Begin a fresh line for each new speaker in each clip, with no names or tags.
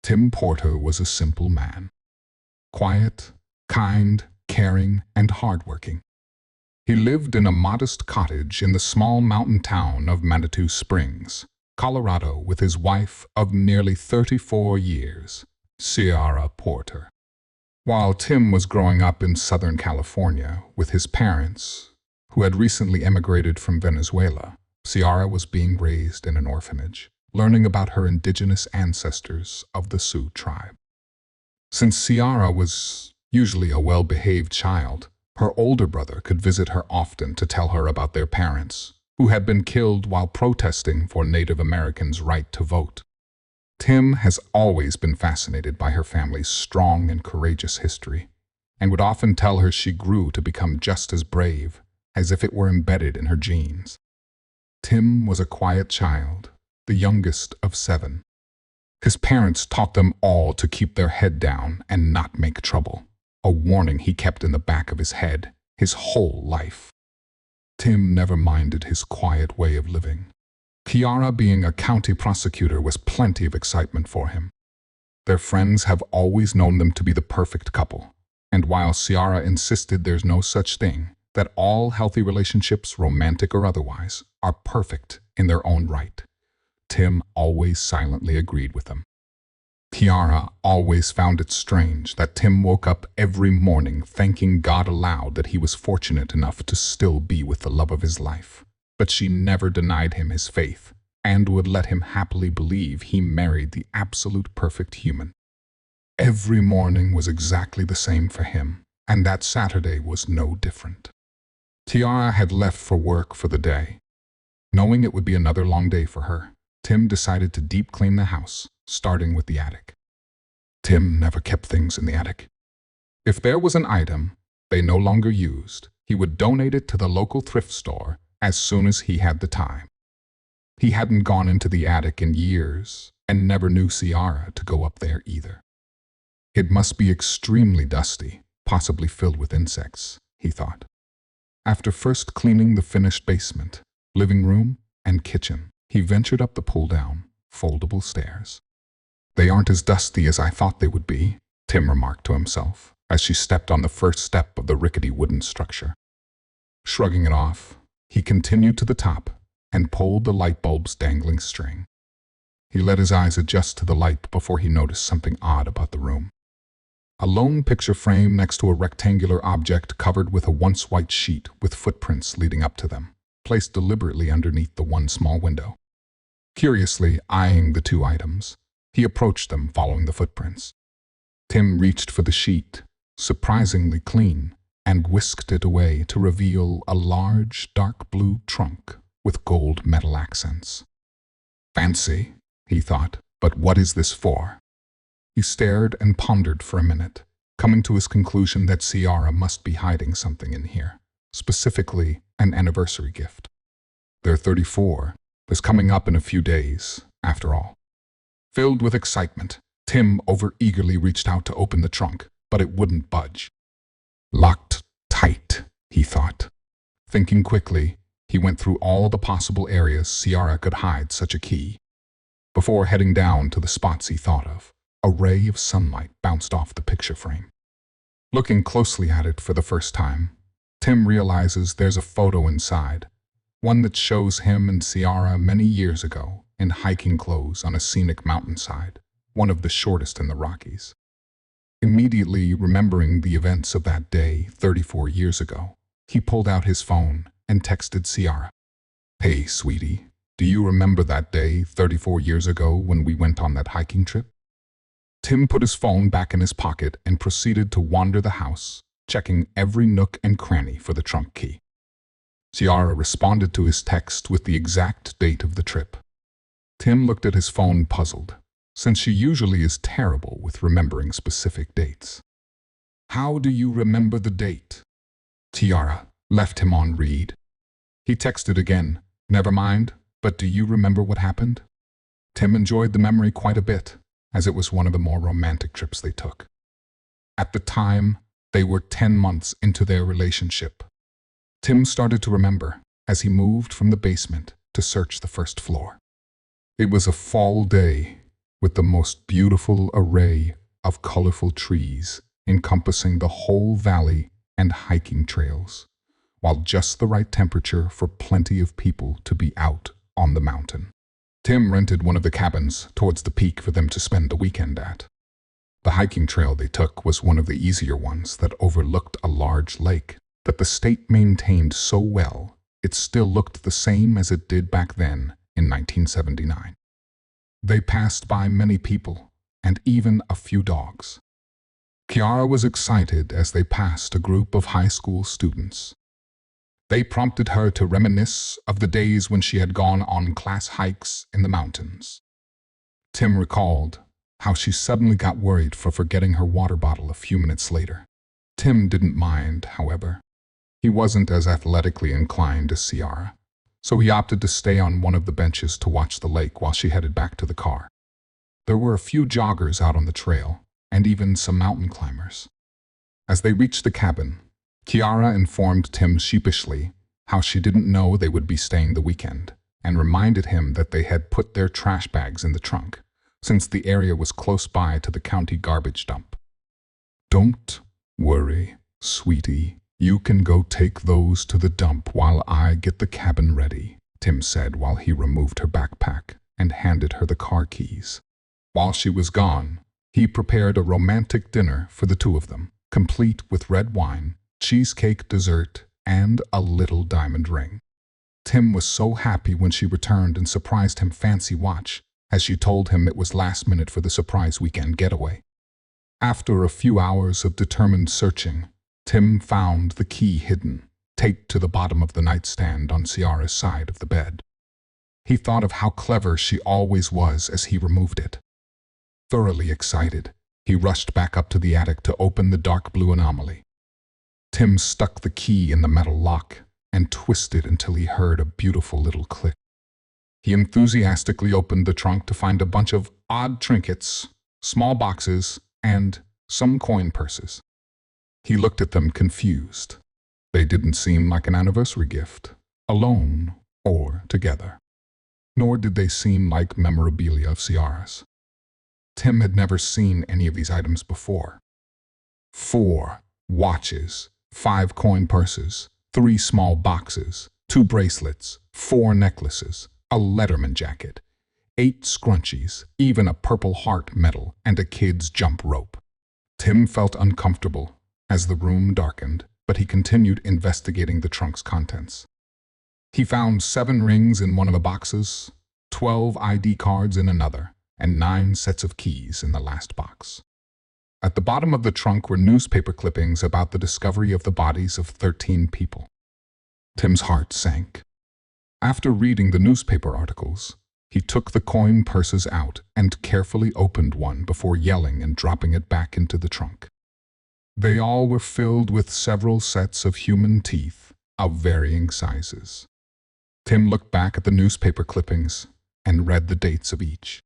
Tim Porter was a simple man. Quiet, kind, caring, and hardworking. He lived in a modest cottage in the small mountain town of Manitou Springs, Colorado, with his wife of nearly 34 years, Ciara Porter. While Tim was growing up in Southern California with his parents, who had recently emigrated from Venezuela, Ciara was being raised in an orphanage, learning about her indigenous ancestors of the Sioux tribe. Since Ciara was usually a well-behaved child, her older brother could visit her often to tell her about their parents, who had been killed while protesting for Native Americans' right to vote. Tim has always been fascinated by her family's strong and courageous history, and would often tell her she grew to become just as brave, as if it were embedded in her genes. Tim was a quiet child, the youngest of 7. His parents taught them all to keep their head down and not make trouble, a warning he kept in the back of his head his whole life. Tim never minded his quiet way of living. Ciara being a county prosecutor was plenty of excitement for him. Their friends have always known them to be the perfect couple, and while Ciara insisted there's no such thing, that all healthy relationships, romantic or otherwise, are perfect in their own right, Tim always silently agreed with them. Ciara always found it strange that Tim woke up every morning thanking God aloud that he was fortunate enough to still be with the love of his life. But she never denied him his faith and would let him happily believe he married the absolute perfect human. Every morning was exactly the same for him, and that Saturday was no different. Ciara had left for work for the day. Knowing it would be another long day for her, Tim decided to deep clean the house, starting with the attic. Tim never kept things in the attic. If there was an item they no longer used, he would donate it to the local thrift store as soon as he had the time. He hadn't gone into the attic in years and never knew Ciara to go up there either. It must be extremely dusty, possibly filled with insects, he thought. After first cleaning the finished basement, living room, and kitchen, he ventured up the pull-down, foldable stairs. They aren't as dusty as I thought they would be, Tim remarked to himself as she stepped on the first step of the rickety wooden structure. Shrugging it off, he continued to the top and pulled the light bulb's dangling string. He let his eyes adjust to the light before he noticed something odd about the room. A lone picture frame next to a rectangular object covered with a once white sheet with footprints leading up to them, placed deliberately underneath the one small window. Curiously eyeing the two items, he approached them following the footprints. Tim reached for the sheet, surprisingly clean, and whisked it away to reveal a large, dark blue trunk with gold metal accents. Fancy, he thought, but what is this for? He stared and pondered for a minute, coming to his conclusion that Ciara must be hiding something in here, specifically an anniversary gift. They're 34, is coming up in a few days, after all. Filled with excitement, Tim overeagerly reached out to open the trunk, but it wouldn't budge. Locked tight, he thought. Thinking quickly, he went through all the possible areas Ciara could hide such a key. Before heading down to the spots he thought of, a ray of sunlight bounced off the picture frame. Looking closely at it for the first time, Tim realizes there's a photo inside, one that shows him and Ciara many years ago in hiking clothes on a scenic mountainside, one of the shortest in the Rockies. Immediately remembering the events of that day 34 years ago, he pulled out his phone and texted Ciara. Hey, sweetie, do you remember that day 34 years ago when we went on that hiking trip? Tim put his phone back in his pocket and proceeded to wander the house, checking every nook and cranny for the trunk key. Ciara responded to his text with the exact date of the trip. Tim looked at his phone puzzled, since she usually is terrible with remembering specific dates. How do you remember the date? Ciara left him on read. He texted again, never mind, but do you remember what happened? Tim enjoyed the memory quite a bit, as it was one of the more romantic trips they took. At the time, they were 10 months into their relationship. Tim started to remember as he moved from the basement to search the first floor. It was a fall day, with the most beautiful array of colorful trees encompassing the whole valley and hiking trails, while just the right temperature for plenty of people to be out on the mountain. Tim rented one of the cabins towards the peak for them to spend the weekend at. The hiking trail they took was one of the easier ones that overlooked a large lake that the state maintained so well it still looked the same as it did back then in 1979. They passed by many people and even a few dogs. Kiara was excited as they passed a group of high school students. They prompted her to reminisce of the days when she had gone on class hikes in the mountains. Tim recalled how she suddenly got worried for forgetting her water bottle a few minutes later. Tim didn't mind, however. He wasn't as athletically inclined as Ciara, so he opted to stay on one of the benches to watch the lake while she headed back to the car. There were a few joggers out on the trail, and even some mountain climbers. As they reached the cabin, Kiara informed Tim sheepishly how she didn't know they would be staying the weekend, and reminded him that they had put their trash bags in the trunk, since the area was close by to the county garbage dump. "Don't worry, sweetie. You can go take those to the dump while I get the cabin ready," Tim said while he removed her backpack and handed her the car keys. While she was gone, he prepared a romantic dinner for the two of them, complete with red wine, cheesecake dessert, and a little diamond ring. Tim was so happy when she returned and surprised him fancy watch, as she told him it was last minute for the surprise weekend getaway. After a few hours of determined searching, Tim found the key hidden, taped to the bottom of the nightstand on Ciara's side of the bed. He thought of how clever she always was as he removed it. Thoroughly excited, he rushed back up to the attic to open the dark blue anomaly. Tim stuck the key in the metal lock and twisted until he heard a beautiful little click. He enthusiastically opened the trunk to find a bunch of odd trinkets, small boxes, and some coin purses. He looked at them confused. They didn't seem like an anniversary gift, alone or together. Nor did they seem like memorabilia of Ciara's. Tim had never seen any of these items before. 4 watches, 5 coin purses, 3 small boxes, 2 bracelets, 4 necklaces, a Letterman jacket, 8 scrunchies, even a Purple Heart medal, and a kid's jump rope. Tim felt uncomfortable as the room darkened, but he continued investigating the trunk's contents. He found 7 rings in one of the boxes, 12 ID cards in another, and 9 sets of keys in the last box. At the bottom of the trunk were newspaper clippings about the discovery of the bodies of 13 people. Tim's heart sank. After reading the newspaper articles, he took the coin purses out and carefully opened one before yelling and dropping it back into the trunk. They all were filled with several sets of human teeth of varying sizes. Tim looked back at the newspaper clippings and read the dates of each.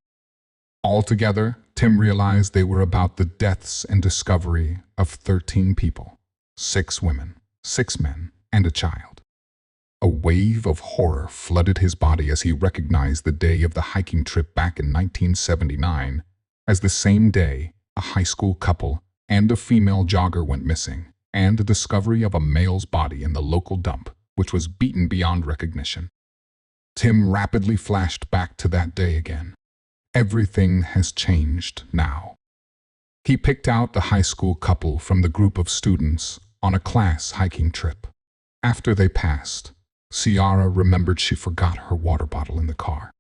Altogether, Tim realized they were about the deaths and discovery of 13 people, 6 women, 6 men, and a child. A wave of horror flooded his body as he recognized the day of the hiking trip back in 1979 as the same day a high school couple and a female jogger went missing, and the discovery of a male's body in the local dump, which was beaten beyond recognition. Tim rapidly flashed back to that day again. Everything has changed now. He picked out the high school couple from the group of students on a class hiking trip. After they passed, Ciara remembered she forgot her water bottle in the car.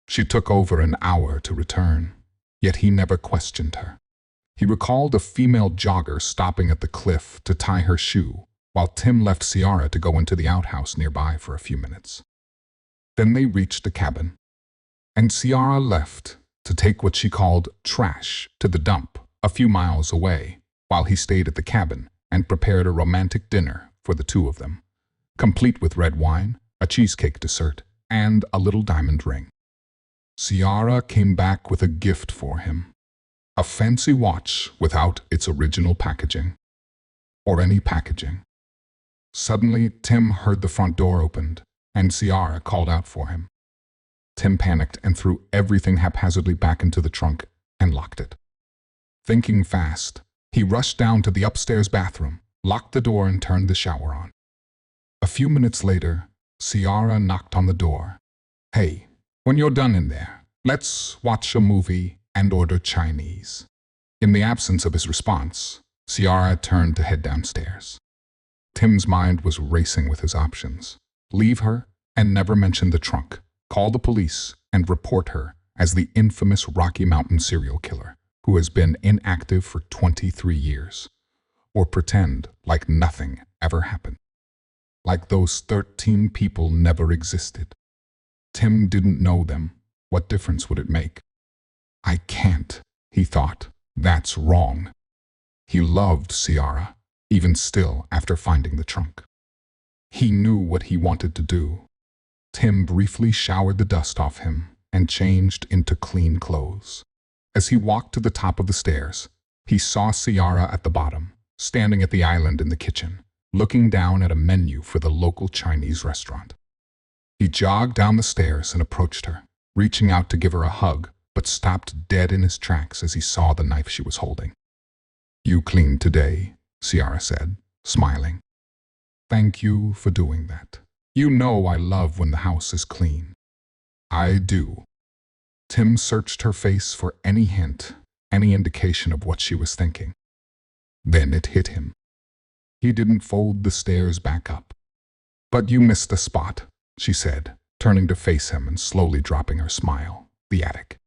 She took over an hour to return, yet he never questioned her. He recalled a female jogger stopping at the cliff to tie her shoe, while Tim left Ciara to go into the outhouse nearby for a few minutes. Then they reached the cabin, and Ciara left to take what she called trash to the dump a few miles away, while he stayed at the cabin and prepared a romantic dinner for the two of them, complete with red wine, a cheesecake dessert, and a little diamond ring. Ciara came back with a gift for him. A fancy watch without its original packaging, or any packaging. Suddenly, Tim heard the front door opened, and Ciara called out for him. Tim panicked and threw everything haphazardly back into the trunk and locked it. Thinking fast, he rushed down to the upstairs bathroom, locked the door and turned the shower on. A few minutes later, Ciara knocked on the door. "Hey, when you're done in there, let's watch a movie and order Chinese." In the absence of his response, Ciara turned to head downstairs. Tim's mind was racing with his options. Leave her and never mention the trunk, call the police and report her as the infamous Rocky Mountain serial killer who has been inactive for 23 years, or pretend like nothing ever happened, like those 13 people never existed. Tim didn't know them. What difference would it make? "I can't," he thought. "That's wrong." He loved Ciara, even still after finding the trunk. He knew what he wanted to do. Tim briefly showered the dust off him and changed into clean clothes. As he walked to the top of the stairs, he saw Ciara at the bottom, standing at the island in the kitchen, looking down at a menu for the local Chinese restaurant. He jogged down the stairs and approached her, reaching out to give her a hug, but stopped dead in his tracks as he saw the knife she was holding. "You cleaned today," Ciara said, smiling. "Thank you for doing that. You know I love when the house is clean." "I do." Tim searched her face for any hint, any indication of what she was thinking. Then it hit him. He didn't fold the stairs back up. "But you missed a spot," she said, turning to face him and slowly dropping her smile. "The attic."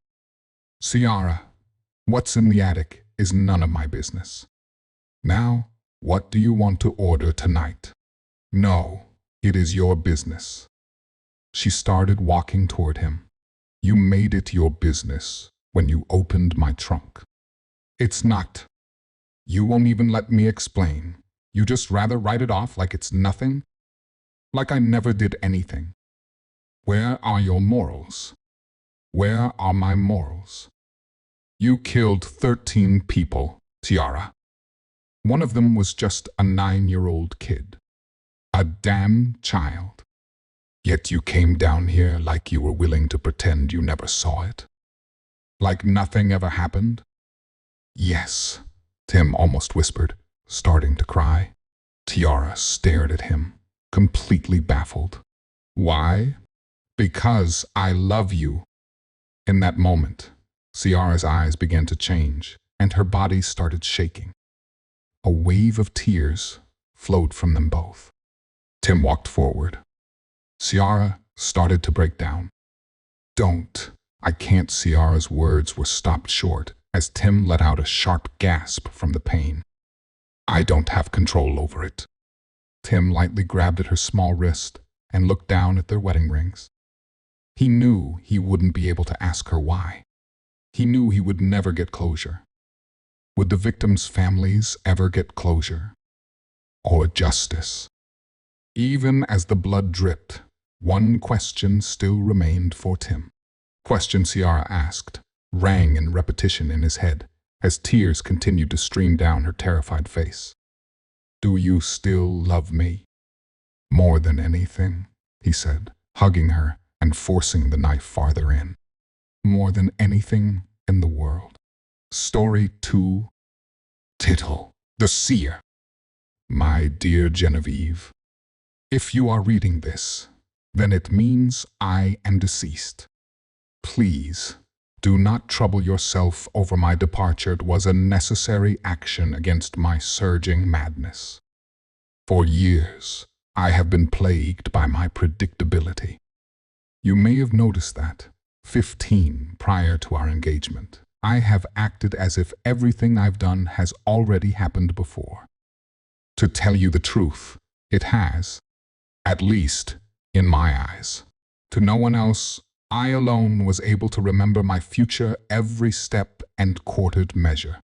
"Ciara, what's in the attic is none of my business. Now, what do you want to order tonight?" "No, it is your business." She started walking toward him. "You made it your business when you opened my trunk." "It's not. You won't even let me explain. You just rather write it off like it's nothing? Like I never did anything. Where are your morals? Where are my morals? You killed 13 people, Ciara. One of them was just a 9-year-old kid. A damn child. Yet you came down here like you were willing to pretend you never saw it. Like nothing ever happened?" "Yes," Tim almost whispered, starting to cry. Ciara stared at him, completely baffled. "Why?" "Because I love you." In that moment, Ciara's eyes began to change, and her body started shaking. A wave of tears flowed from them both. Tim walked forward. Ciara started to break down. "Don't." "I can't." Ciara's words were stopped short as Tim let out a sharp gasp from the pain. "I don't have control over it." Tim lightly grabbed at her small wrist and looked down at their wedding rings. He knew he wouldn't be able to ask her why. He knew he would never get closure. Would the victims' families ever get closure? Or justice? Even as the blood dripped, one question still remained for Tim. Question Ciara asked rang in repetition in his head as tears continued to stream down her terrified face. "Do you still love me?" "More than anything," he said, hugging her and forcing the knife farther in. "More than anything in the world." Story 2. Tittle, the Seer. My dear Genevieve, if you are reading this, then it means I am deceased. Please, do not trouble yourself over my departure. It was a necessary action against my surging madness. For years, I have been plagued by my predictability. You may have noticed that, 15 prior to our engagement, I have acted as if everything I've done has already happened before. To tell you the truth, it has, at least in my eyes. To no one else, I alone was able to remember my future every step and quartered measure.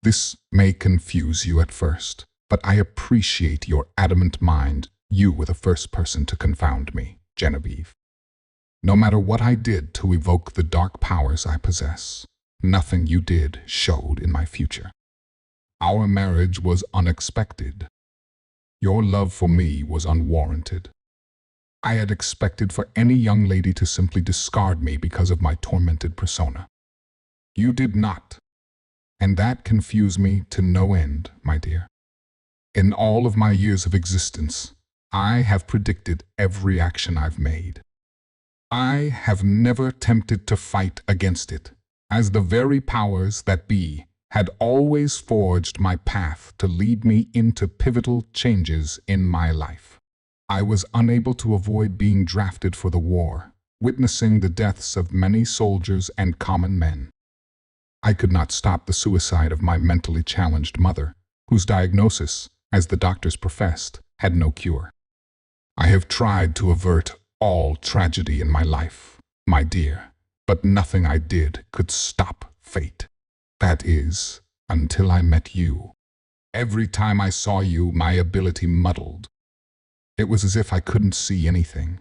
This may confuse you at first, but I appreciate your adamant mind. You were the first person to confound me, Genevieve. No matter what I did to evoke the dark powers I possess, nothing you did showed in my future. Our marriage was unexpected. Your love for me was unwarranted. I had expected for any young lady to simply discard me because of my tormented persona. You did not, and that confused me to no end, my dear. In all of my years of existence, I have predicted every action I've made. I have never attempted to fight against it, as the very powers that be had always forged my path to lead me into pivotal changes in my life. I was unable to avoid being drafted for the war, witnessing the deaths of many soldiers and common men. I could not stop the suicide of my mentally challenged mother, whose diagnosis, as the doctors professed, had no cure. I have tried to avert all tragedy in my life, my dear, but nothing I did could stop fate. That is, until I met you. Every time I saw you, my ability muddled. It was as if I couldn't see anything.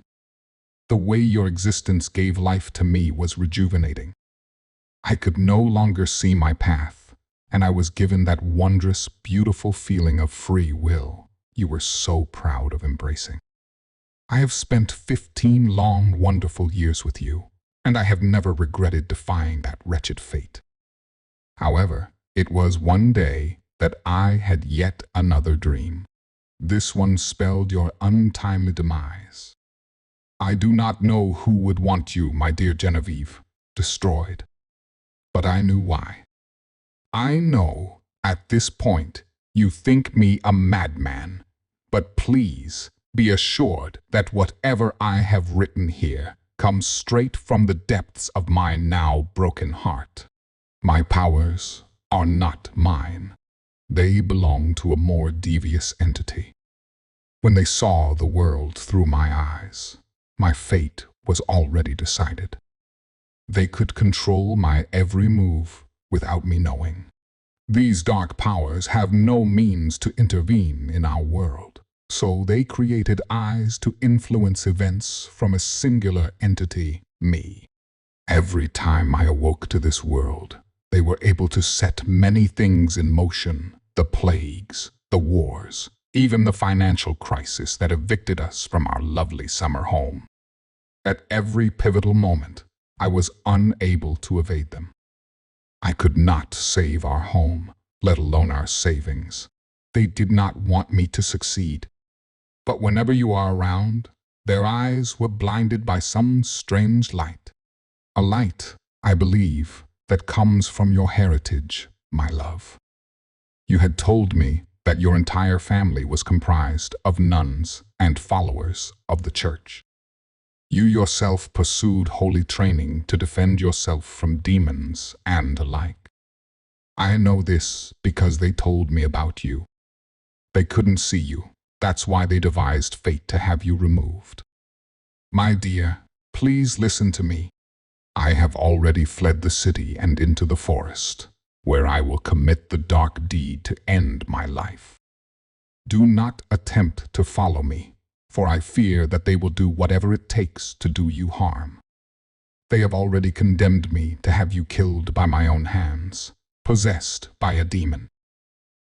The way your existence gave life to me was rejuvenating. I could no longer see my path, and I was given that wondrous, beautiful feeling of free will you were so proud of embracing. I have spent 15 long, wonderful years with you, and I have never regretted defying that wretched fate. However, it was one day that I had yet another dream. This one spelled your untimely demise. I do not know who would want you, my dear Genevieve, destroyed. But I knew why. I know, at this point, you think me a madman, but please be assured that whatever I have written here comes straight from the depths of my now broken heart. My powers are not mine. They belong to a more devious entity. When they saw the world through my eyes, my fate was already decided. They could control my every move without me knowing. These dark powers have no means to intervene in our world, so they created eyes to influence events from a singular entity, me. Every time I awoke to this world, they were able to set many things in motion: the plagues, the wars, even the financial crisis that evicted us from our lovely summer home. At every pivotal moment, I was unable to evade them. I could not save our home, let alone our savings. They did not want me to succeed. But whenever you are around, their eyes were blinded by some strange light. A light, I believe, that comes from your heritage, my love. You had told me that your entire family was comprised of nuns and followers of the church. You yourself pursued holy training to defend yourself from demons and the like. I know this because they told me about you. They couldn't see you. That's why they devised fate to have you removed. My dear, please listen to me. I have already fled the city and into the forest, where I will commit the dark deed to end my life. Do not attempt to follow me, for I fear that they will do whatever it takes to do you harm. They have already condemned me to have you killed by my own hands, possessed by a demon.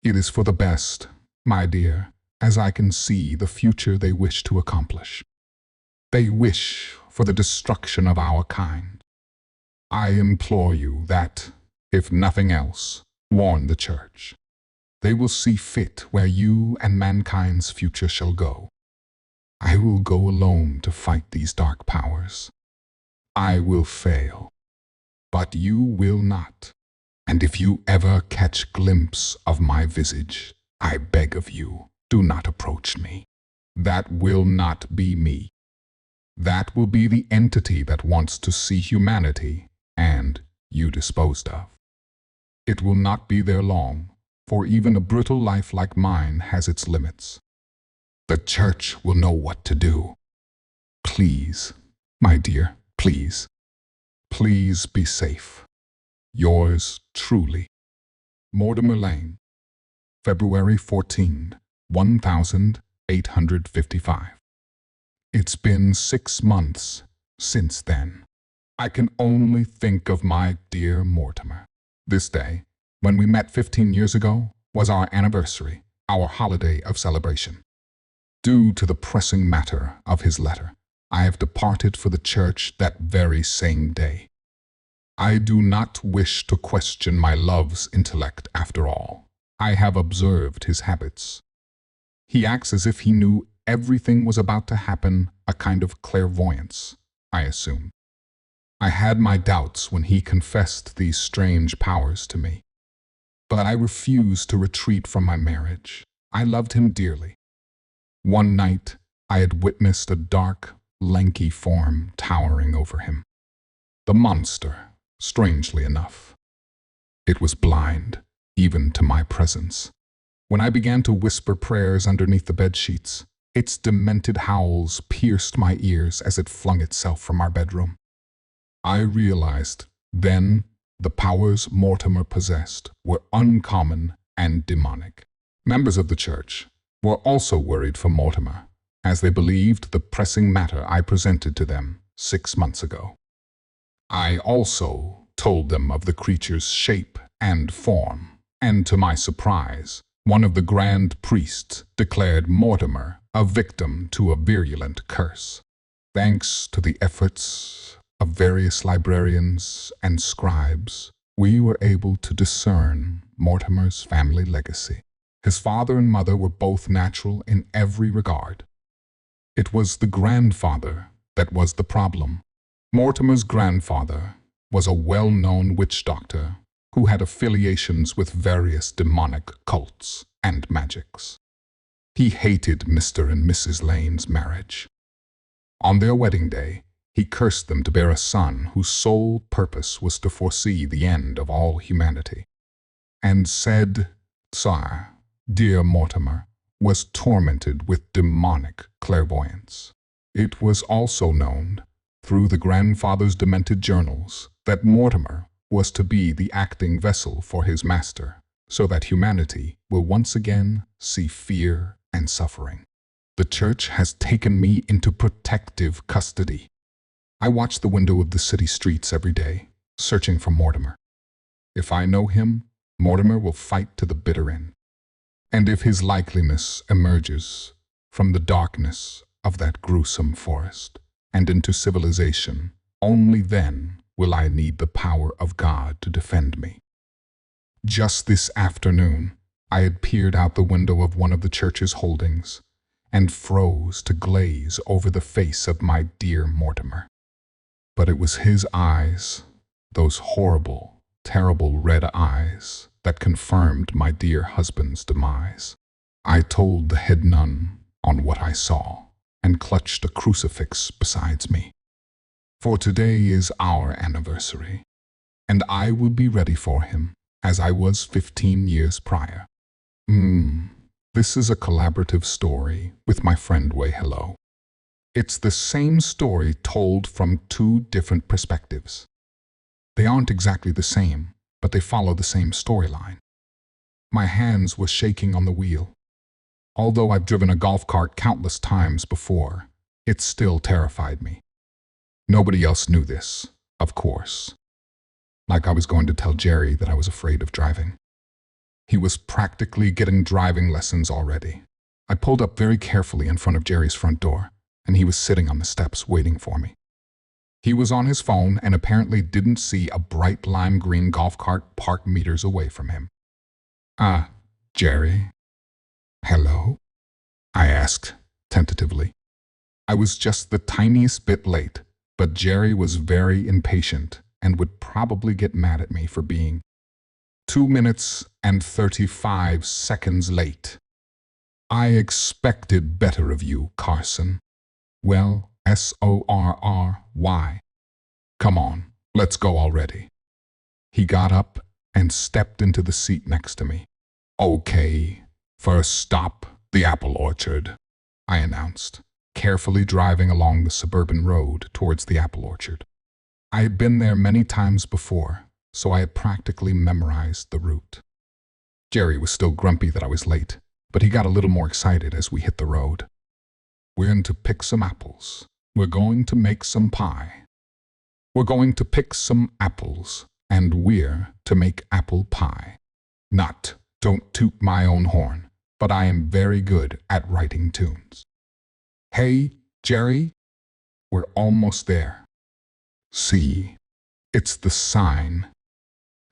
It is for the best, my dear, as I can see the future they wish to accomplish. They wish for the destruction of our kind. I implore you that, if nothing else, warn the church. They will see fit where you and mankind's future shall go. I will go alone to fight these dark powers. I will fail, but you will not. And if you ever catch glimpse of my visage, I beg of you, do not approach me. That will not be me. That will be the entity that wants to see humanity and you disposed of. It will not be there long, for even a brutal life like mine has its limits. The church will know what to do. Please, my dear, please. Please be safe. Yours truly. Mortimer Lane, February 14, 1855. It's been 6 months since then. I can only think of my dear Mortimer. This day, when we met 15 years ago, was our anniversary, our holiday of celebration. Due to the pressing matter of his letter, I have departed for the church that very same day. I do not wish to question my love's intellect after all. I have observed his habits. He acts as if he knew everything was about to happen, a kind of clairvoyance, I assume. I had my doubts when he confessed these strange powers to me. But I refused to retreat from my marriage. I loved him dearly. One night, I had witnessed a dark, lanky form towering over him. The monster, strangely enough. It was blind, even to my presence. When I began to whisper prayers underneath the bedsheets, its demented howls pierced my ears as it flung itself from our bedroom. I realized then the powers Mortimer possessed were uncommon and demonic. Members of the church were also worried for Mortimer, as they believed the pressing matter I presented to them 6 months ago. I also told them of the creature's shape and form, and to my surprise, one of the grand priests declared Mortimer a victim to a virulent curse. Thanks to the efforts of various librarians and scribes, we were able to discern Mortimer's family legacy. His father and mother were both natural in every regard. It was the grandfather that was the problem. Mortimer's grandfather was a well-known witch doctor who had affiliations with various demonic cults and magics. He hated Mr. and Mrs. Lane's marriage. On their wedding day, he cursed them to bear a son whose sole purpose was to foresee the end of all humanity, and said, "Sire, dear Mortimer was tormented with demonic clairvoyance." It was also known, through the grandfather's demented journals, that Mortimer was to be the acting vessel for his master, so that humanity will once again see fear and suffering. The church has taken me into protective custody. I watch the window of the city streets every day, searching for Mortimer. If I know him, Mortimer will fight to the bitter end. And if his likeliness emerges from the darkness of that gruesome forest and into civilization, only then will I need the power of God to defend me. Just this afternoon, I had peered out the window of one of the church's holdings and froze to glaze over the face of my dear Mortimer. But it was his eyes, those horrible, terrible red eyes, that confirmed my dear husband's demise. I told the head nun on what I saw and clutched a crucifix beside me. For today is our anniversary, and I will be ready for him as I was 15 years prior. This is a collaborative story with my friend Way Hello. It's the same story told from 2 different perspectives. They aren't exactly the same, but they follow the same storyline. My hands were shaking on the wheel. Although I've driven a golf cart countless times before, it still terrified me. Nobody else knew this, of course. Like I was going to tell Jerry that I was afraid of driving. He was practically getting driving lessons already. I pulled up very carefully in front of Jerry's front door, and he was sitting on the steps waiting for me. He was on his phone and apparently didn't see a bright lime green golf cart parked meters away from him. Jerry? Hello? I asked, tentatively. I was just the tiniest bit late, but Jerry was very impatient and would probably get mad at me for being 2 minutes and 35 seconds late. I expected better of you, Carson. Well, sorry. Come on, let's go already. He got up and stepped into the seat next to me. Okay, first stop, the apple orchard, I announced, carefully driving along the suburban road towards the apple orchard. I had been there many times before, so I had practically memorized the route. Jerry was still grumpy that I was late, but he got a little more excited as we hit the road. We're going to pick some apples. We're going to make some pie. We're going to pick some apples, and we're to make apple pie. Don't toot my own horn, but I am very good at writing tunes. Hey, Jerry, we're almost there. See, it's the sign.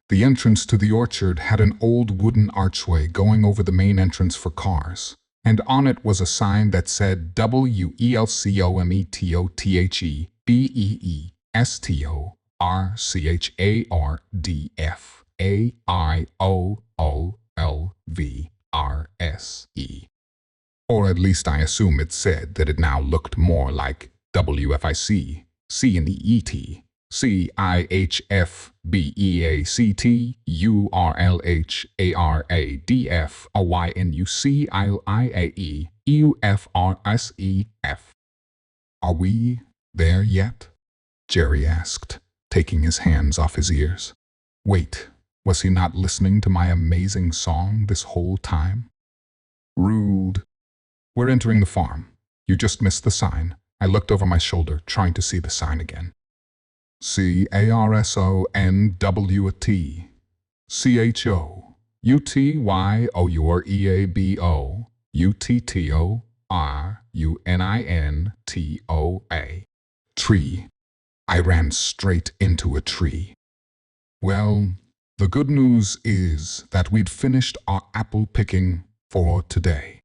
The entrance to the orchard had an old wooden archway going over the main entrance for cars, and on it was a sign that said WFICOMETOTHARSCHARDFAIOOLVRSE. Or at least I assume it said that it now looked more like WFIC, C and EET, CIHFBEACTURLHARYNUCILIAEUFRSEF. Are we there yet? Jerry asked, taking his hands off his ears. Wait, was he not listening to my amazing song this whole time? Rude. We're entering the farm. You just missed the sign. I looked over my shoulder, trying to see the sign again. CARSONWTCHOUTYOUREABOUTTORUNINTOA. Tree. I ran straight into a tree. Well, the good news is that we'd finished our apple picking for today,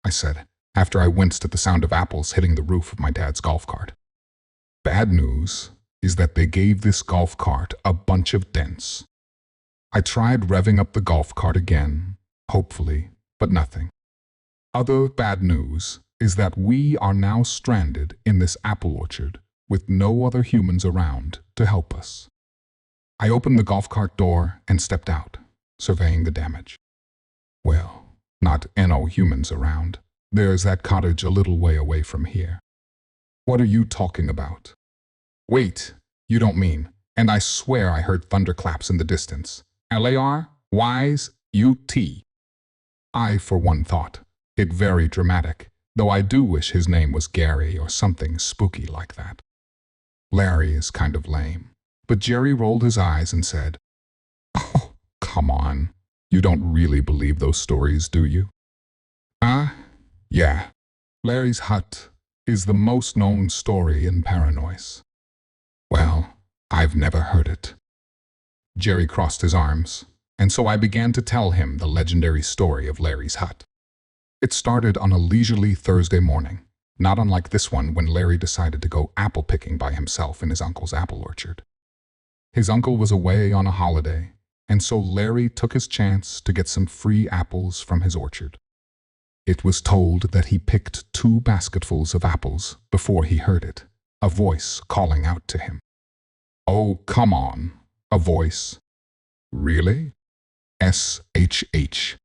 I said, after I winced at the sound of apples hitting the roof of my dad's golf cart. Bad news is that they gave this golf cart a bunch of dents. I tried revving up the golf cart again, hopefully, but nothing. Other bad news is that we are now stranded in this apple orchard with no other humans around to help us. I opened the golf cart door and stepped out, surveying the damage. Well, not no humans around. There's that cottage a little way away from here. What are you talking about? Wait, you don't mean, and I swear I heard thunderclaps in the distance. LARYSUT. I, for one, thought it very dramatic, though I do wish his name was Gary or something spooky like that. Larry is kind of lame, but Jerry rolled his eyes and said, "Oh, come on. You don't really believe those stories, do you?" Yeah. Larry's hut is the most known story in Paranoise. Well, I've never heard it. Jerry crossed his arms, and so I began to tell him the legendary story of Larry's hut. It started on a leisurely Thursday morning, not unlike this one when Larry decided to go apple picking by himself in his uncle's apple orchard. His uncle was away on a holiday, and so Larry took his chance to get some free apples from his orchard. It was told that he picked 2 basketfuls of apples before he heard it, a voice calling out to him. Oh, come on, a voice. Really? SHH.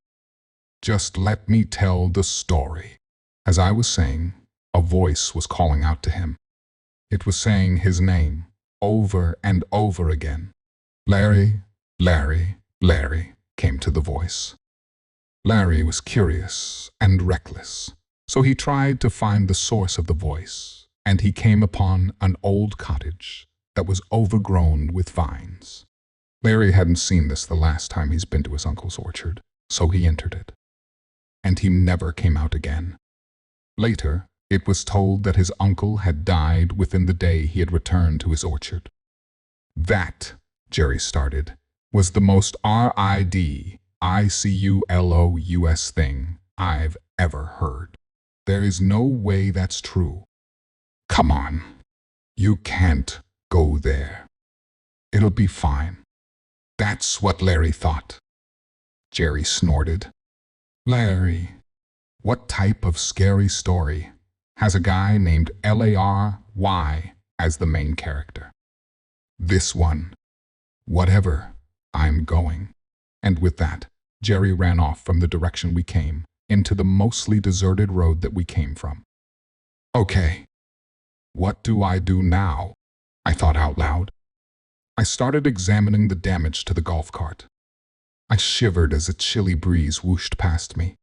Just let me tell the story. As I was saying, a voice was calling out to him. It was saying his name over and over again. Larry, Larry, Larry, came to the voice. Larry was curious and reckless, so he tried to find the source of the voice, and he came upon an old cottage that was overgrown with vines. Larry hadn't seen this the last time he's been to his uncle's orchard, so he entered it. And he never came out again. Later, it was told that his uncle had died within the day he had returned to his orchard. That, Jerry started, was the most ridiculous thing I've ever heard. There is no way that's true. Come on. You can't go there. It'll be fine. That's what Larry thought. Jerry snorted. Larry, what type of scary story has a guy named Lary as the main character? This one. Whatever, I'm going. And with that, Jerry ran off from the direction we came, into the mostly deserted road that we came from. Okay, what do I do now? I thought out loud. I started examining the damage to the golf cart. I shivered as a chilly breeze whooshed past me.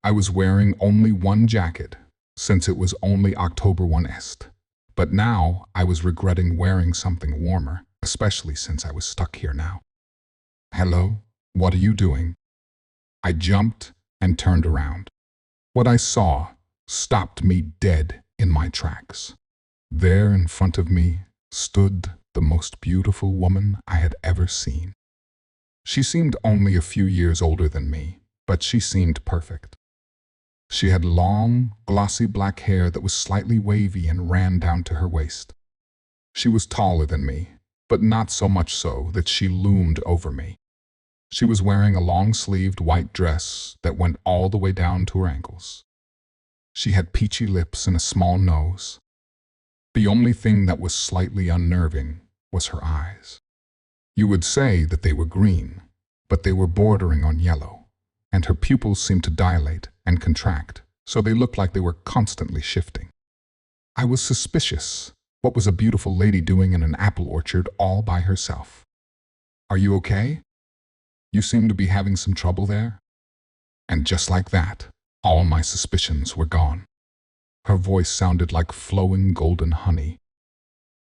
I was wearing only one jacket, since it was only October 1st. But now I was regretting wearing something warmer, especially since I was stuck here now. Hello, what are you doing? I jumped and turned around. What I saw stopped me dead in my tracks. There in front of me stood the most beautiful woman I had ever seen. She seemed only a few years older than me, but she seemed perfect. She had long, glossy black hair that was slightly wavy and ran down to her waist. She was taller than me, but not so much so that she loomed over me. She was wearing a long-sleeved white dress that went all the way down to her ankles. She had peachy lips and a small nose. The only thing that was slightly unnerving was her eyes. You would say that they were green, but they were bordering on yellow, and her pupils seemed to dilate and contract, so they looked like they were constantly shifting. I was suspicious. What was a beautiful lady doing in an apple orchard all by herself? "Are you okay? You seem to be having some trouble there." And just like that, all my suspicions were gone. Her voice sounded like flowing golden honey.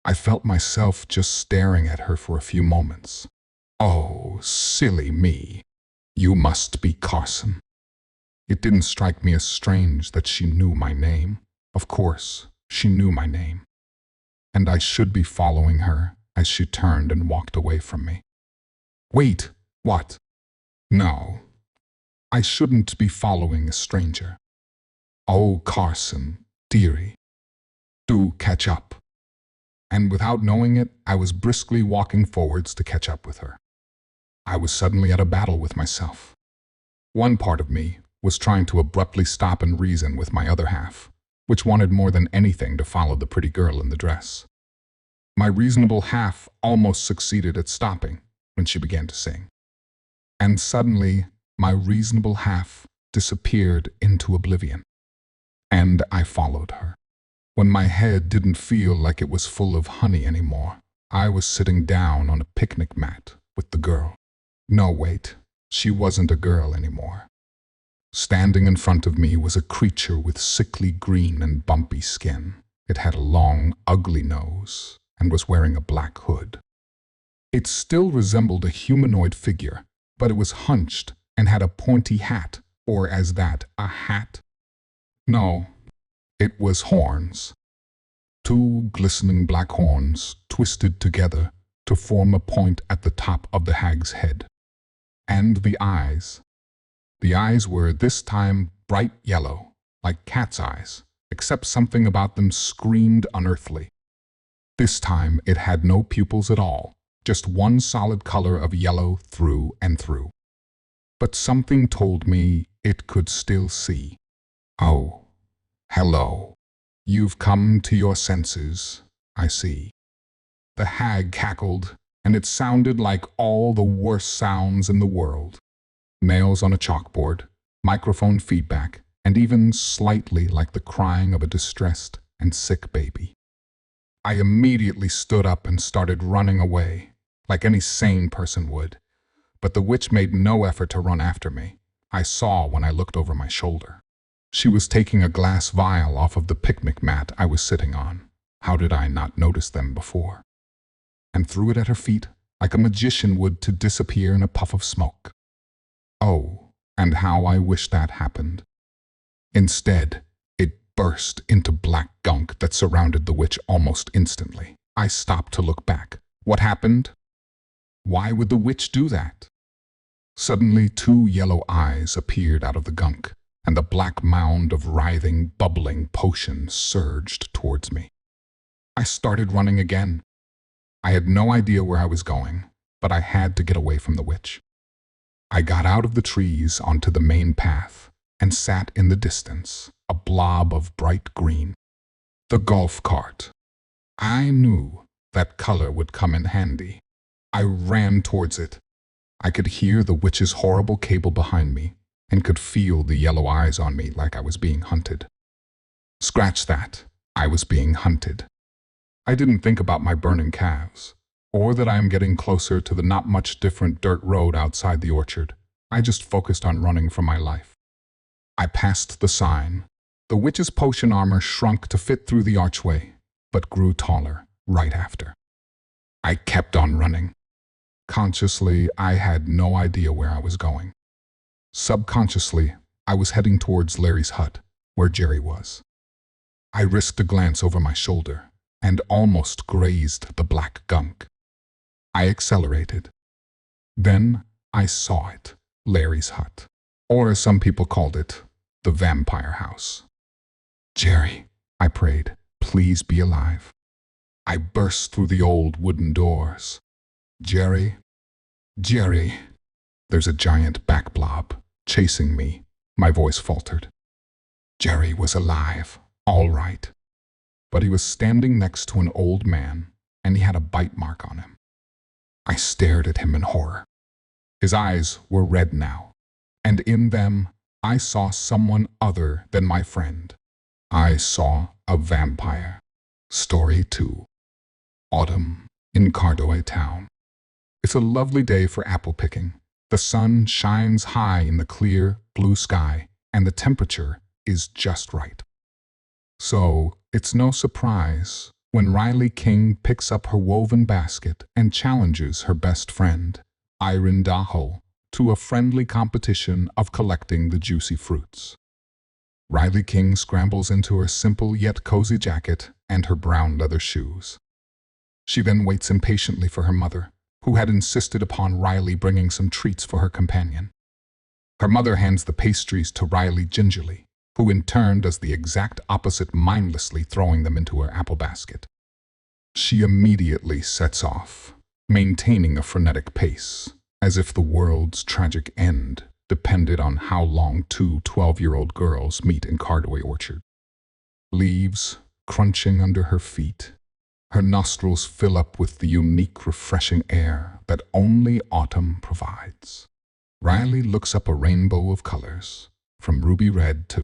I felt myself just staring at her for a few moments. Oh, silly me. You must be Carson. It didn't strike me as strange that she knew my name. Of course, she knew my name. And I should be following her as she turned and walked away from me. Wait, what? No, I shouldn't be following a stranger. Oh, Carson, dearie, do catch up. And without knowing it, I was briskly walking forwards to catch up with her. I was suddenly at a battle with myself. One part of me was trying to abruptly stop and reason with my other half, which wanted more than anything to follow the pretty girl in the dress. My reasonable half almost succeeded at stopping when she began to sing. And suddenly, my reasonable half disappeared into oblivion. And I followed her. When my head didn't feel like it was full of honey anymore, I was sitting down on a picnic mat with the girl. No, wait, she wasn't a girl anymore. Standing in front of me was a creature with sickly green and bumpy skin. It had a long, ugly nose and was wearing a black hood. It still resembled a humanoid figure, but it was hunched and had a pointy hat, or as that, a hat? No, it was horns. Two glistening black horns twisted together to form a point at the top of the hag's head. And the eyes. The eyes were this time bright yellow, like cat's eyes, except something about them screamed unearthly. This time it had no pupils at all, just one solid color of yellow through and through. But something told me it could still see. Oh, hello. You've come to your senses, I see. The hag cackled, and it sounded like all the worst sounds in the world. Nails on a chalkboard, microphone feedback, and even slightly like the crying of a distressed and sick baby. I immediately stood up and started running away, like any sane person would. But the witch made no effort to run after me. I saw when I looked over my shoulder. She was taking a glass vial off of the picnic mat I was sitting on. How did I not notice them before? And threw it at her feet, like a magician would, to disappear in a puff of smoke. Oh, and how I wish that happened. Instead, it burst into black gunk that surrounded the witch almost instantly. I stopped to look back. What happened? Why would the witch do that? Suddenly, two yellow eyes appeared out of the gunk, and the black mound of writhing, bubbling potion surged towards me. I started running again. I had no idea where I was going, but I had to get away from the witch. I got out of the trees onto the main path and sat in the distance, a blob of bright green. The golf cart. I knew that color would come in handy. I ran towards it. I could hear the witch's horrible cable behind me and could feel the yellow eyes on me like I was being hunted. Scratch that. I was being hunted. I didn't think about my burning calves, or that I am getting closer to the not much different dirt road outside the orchard. I just focused on running for my life. I passed the sign. The witch's potion armor shrunk to fit through the archway, but grew taller right after. I kept on running. Consciously, I had no idea where I was going. Subconsciously, I was heading towards Larry's hut, where Jerry was. I risked a glance over my shoulder and almost grazed the black gunk. I accelerated. Then I saw it, Larry's hut, or as some people called it, the vampire house. Jerry, I prayed, please be alive. I burst through the old wooden doors. Jerry, Jerry. There's a giant back blob chasing me, my voice faltered. Jerry was alive, all right. But he was standing next to an old man, and he had a bite mark on him. I stared at him in horror. His eyes were red now, and in them I saw someone other than my friend. I saw a vampire. Story 2. Autumn in Cardaway Town. It's a lovely day for apple picking. The sun shines high in the clear, blue sky, and the temperature is just right. So, it's no surprise when Riley King picks up her woven basket and challenges her best friend, Irene Dahl, to a friendly competition of collecting the juicy fruits. Riley King scrambles into her simple yet cozy jacket and her brown leather shoes. She then waits impatiently for her mother, who had insisted upon Riley bringing some treats for her companion. Her mother hands the pastries to Riley gingerly, who in turn does the exact opposite, mindlessly throwing them into her apple basket. She immediately sets off, maintaining a frenetic pace, as if the world's tragic end depended on how long two 12-year-old girls meet in Cardaway Orchard. Leaves crunching under her feet, her nostrils fill up with the unique, refreshing air that only autumn provides. Riley looks up a rainbow of colors, from ruby red to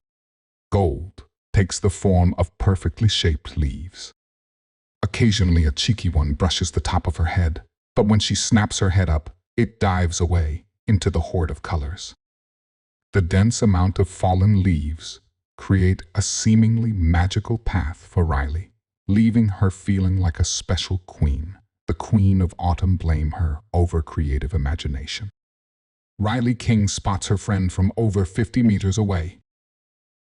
gold, takes the form of perfectly shaped leaves. Occasionally a cheeky one brushes the top of her head, but when she snaps her head up, it dives away into the horde of colors. The dense amount of fallen leaves create a seemingly magical path for Riley, leaving her feeling like a special queen, the queen of autumn. Blame her over creative imagination. Riley King spots her friend from over 50 meters away.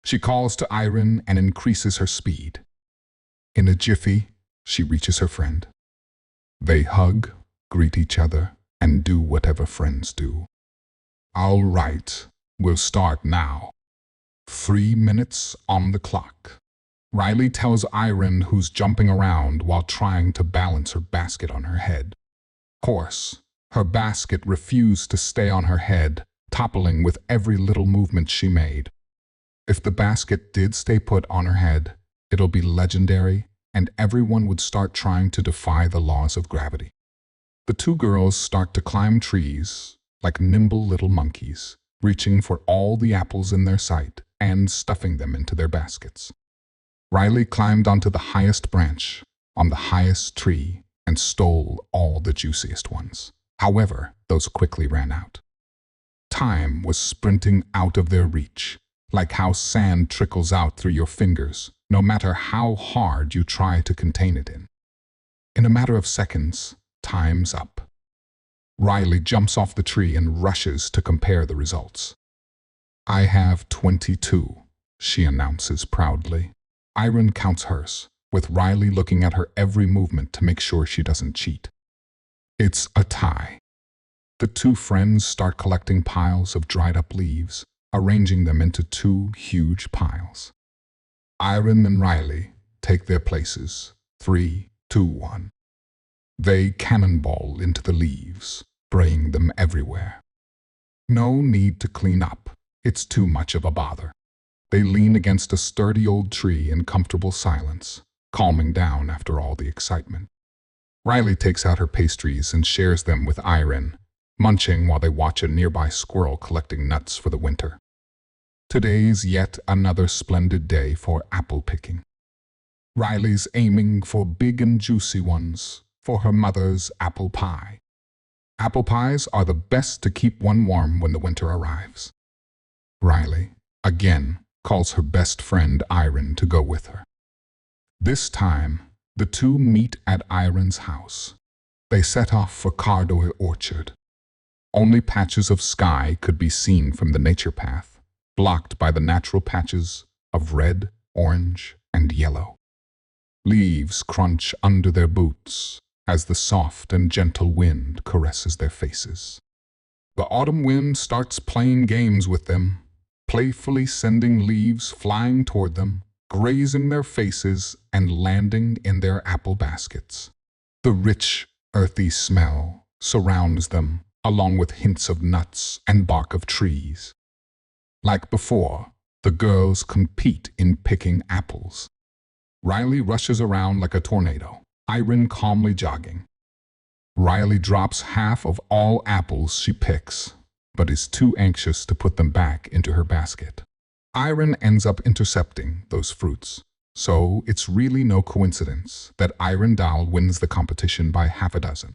She calls to Irene and increases her speed. In a jiffy, she reaches her friend. They hug, greet each other, and do whatever friends do. All right, we'll start now. 3 minutes on the clock. Riley tells Irene, who's jumping around while trying to balance her basket on her head. Of course, her basket refused to stay on her head, toppling with every little movement she made. If the basket did stay put on her head, it'll be legendary, and everyone would start trying to defy the laws of gravity. The two girls start to climb trees like nimble little monkeys, reaching for all the apples in their sight and stuffing them into their baskets. Riley climbed onto the highest branch on the highest tree and stole all the juiciest ones. However, those quickly ran out. Time was sprinting out of their reach, like how sand trickles out through your fingers, no matter how hard you try to contain it in. In a matter of seconds, time's up. Riley jumps off the tree and rushes to compare the results. I have 22, she announces proudly. Irene counts hers, with Riley looking at her every movement to make sure she doesn't cheat. It's a tie. The two friends start collecting piles of dried-up leaves, arranging them into 2 huge piles. Irene and Riley take their places, 3, 2, 1. They cannonball into the leaves, spraying them everywhere. No need to clean up. It's too much of a bother. They lean against a sturdy old tree in comfortable silence, calming down after all the excitement. Riley takes out her pastries and shares them with Irene, munching while they watch a nearby squirrel collecting nuts for the winter. Today's yet another splendid day for apple picking. Riley's aiming for big and juicy ones for her mother's apple pie. Apple pies are the best to keep one warm when the winter arrives. Riley, again, calls her best friend Irene to go with her. This time, the two meet at Irene's house. They set off for Cardaway Orchard. Only patches of sky could be seen from the nature path, blocked by the natural patches of red, orange, and yellow. Leaves crunch under their boots as the soft and gentle wind caresses their faces. The autumn wind starts playing games with them, playfully sending leaves flying toward them, grazing their faces and landing in their apple baskets. The rich, earthy smell surrounds them, along with hints of nuts and bark of trees. Like before, the girls compete in picking apples. Riley rushes around like a tornado, Irene calmly jogging. Riley drops half of all apples she picks, but is too anxious to put them back into her basket. Irene ends up intercepting those fruits, so it's really no coincidence that Irene Dahl wins the competition by half a dozen.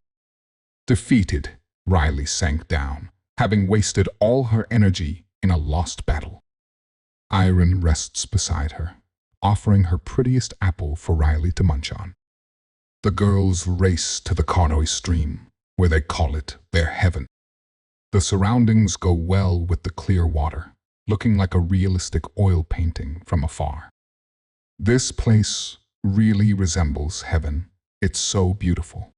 Defeated, Riley sank down, having wasted all her energy in a lost battle. Irene rests beside her, offering her prettiest apple for Riley to munch on. The girls race to the Carnoy stream, where they call it their heaven. The surroundings go well with the clear water, looking like a realistic oil painting from afar. This place really resembles heaven. It's so beautiful.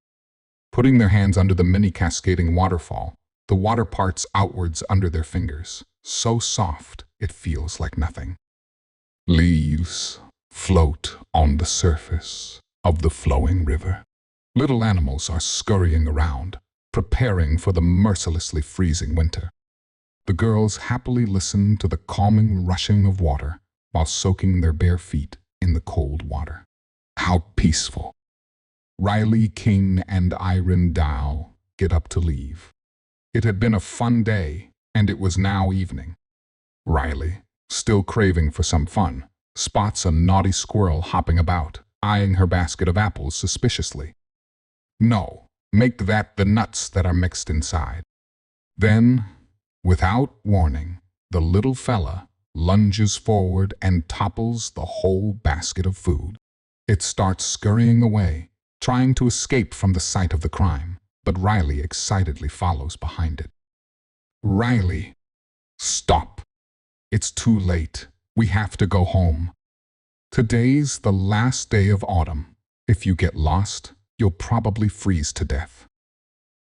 Putting their hands under the mini cascading waterfall, the water parts outwards under their fingers, so soft it feels like nothing. Leaves float on the surface of the flowing river. Little animals are scurrying around, preparing for the mercilessly freezing winter. The girls happily listen to the calming rushing of water while soaking their bare feet in the cold water. How peaceful! Riley King and Irene Dahl get up to leave. It had been a fun day, and it was now evening. Riley, still craving for some fun, spots a naughty squirrel hopping about, eyeing her basket of apples suspiciously. No, make that the nuts that are mixed inside. Then, without warning, the little fella lunges forward and topples the whole basket of food. It starts scurrying away, trying to escape from the sight of the crime, but Riley excitedly follows behind it. Riley, stop! It's too late. We have to go home. Today's the last day of autumn. If you get lost, you'll probably freeze to death.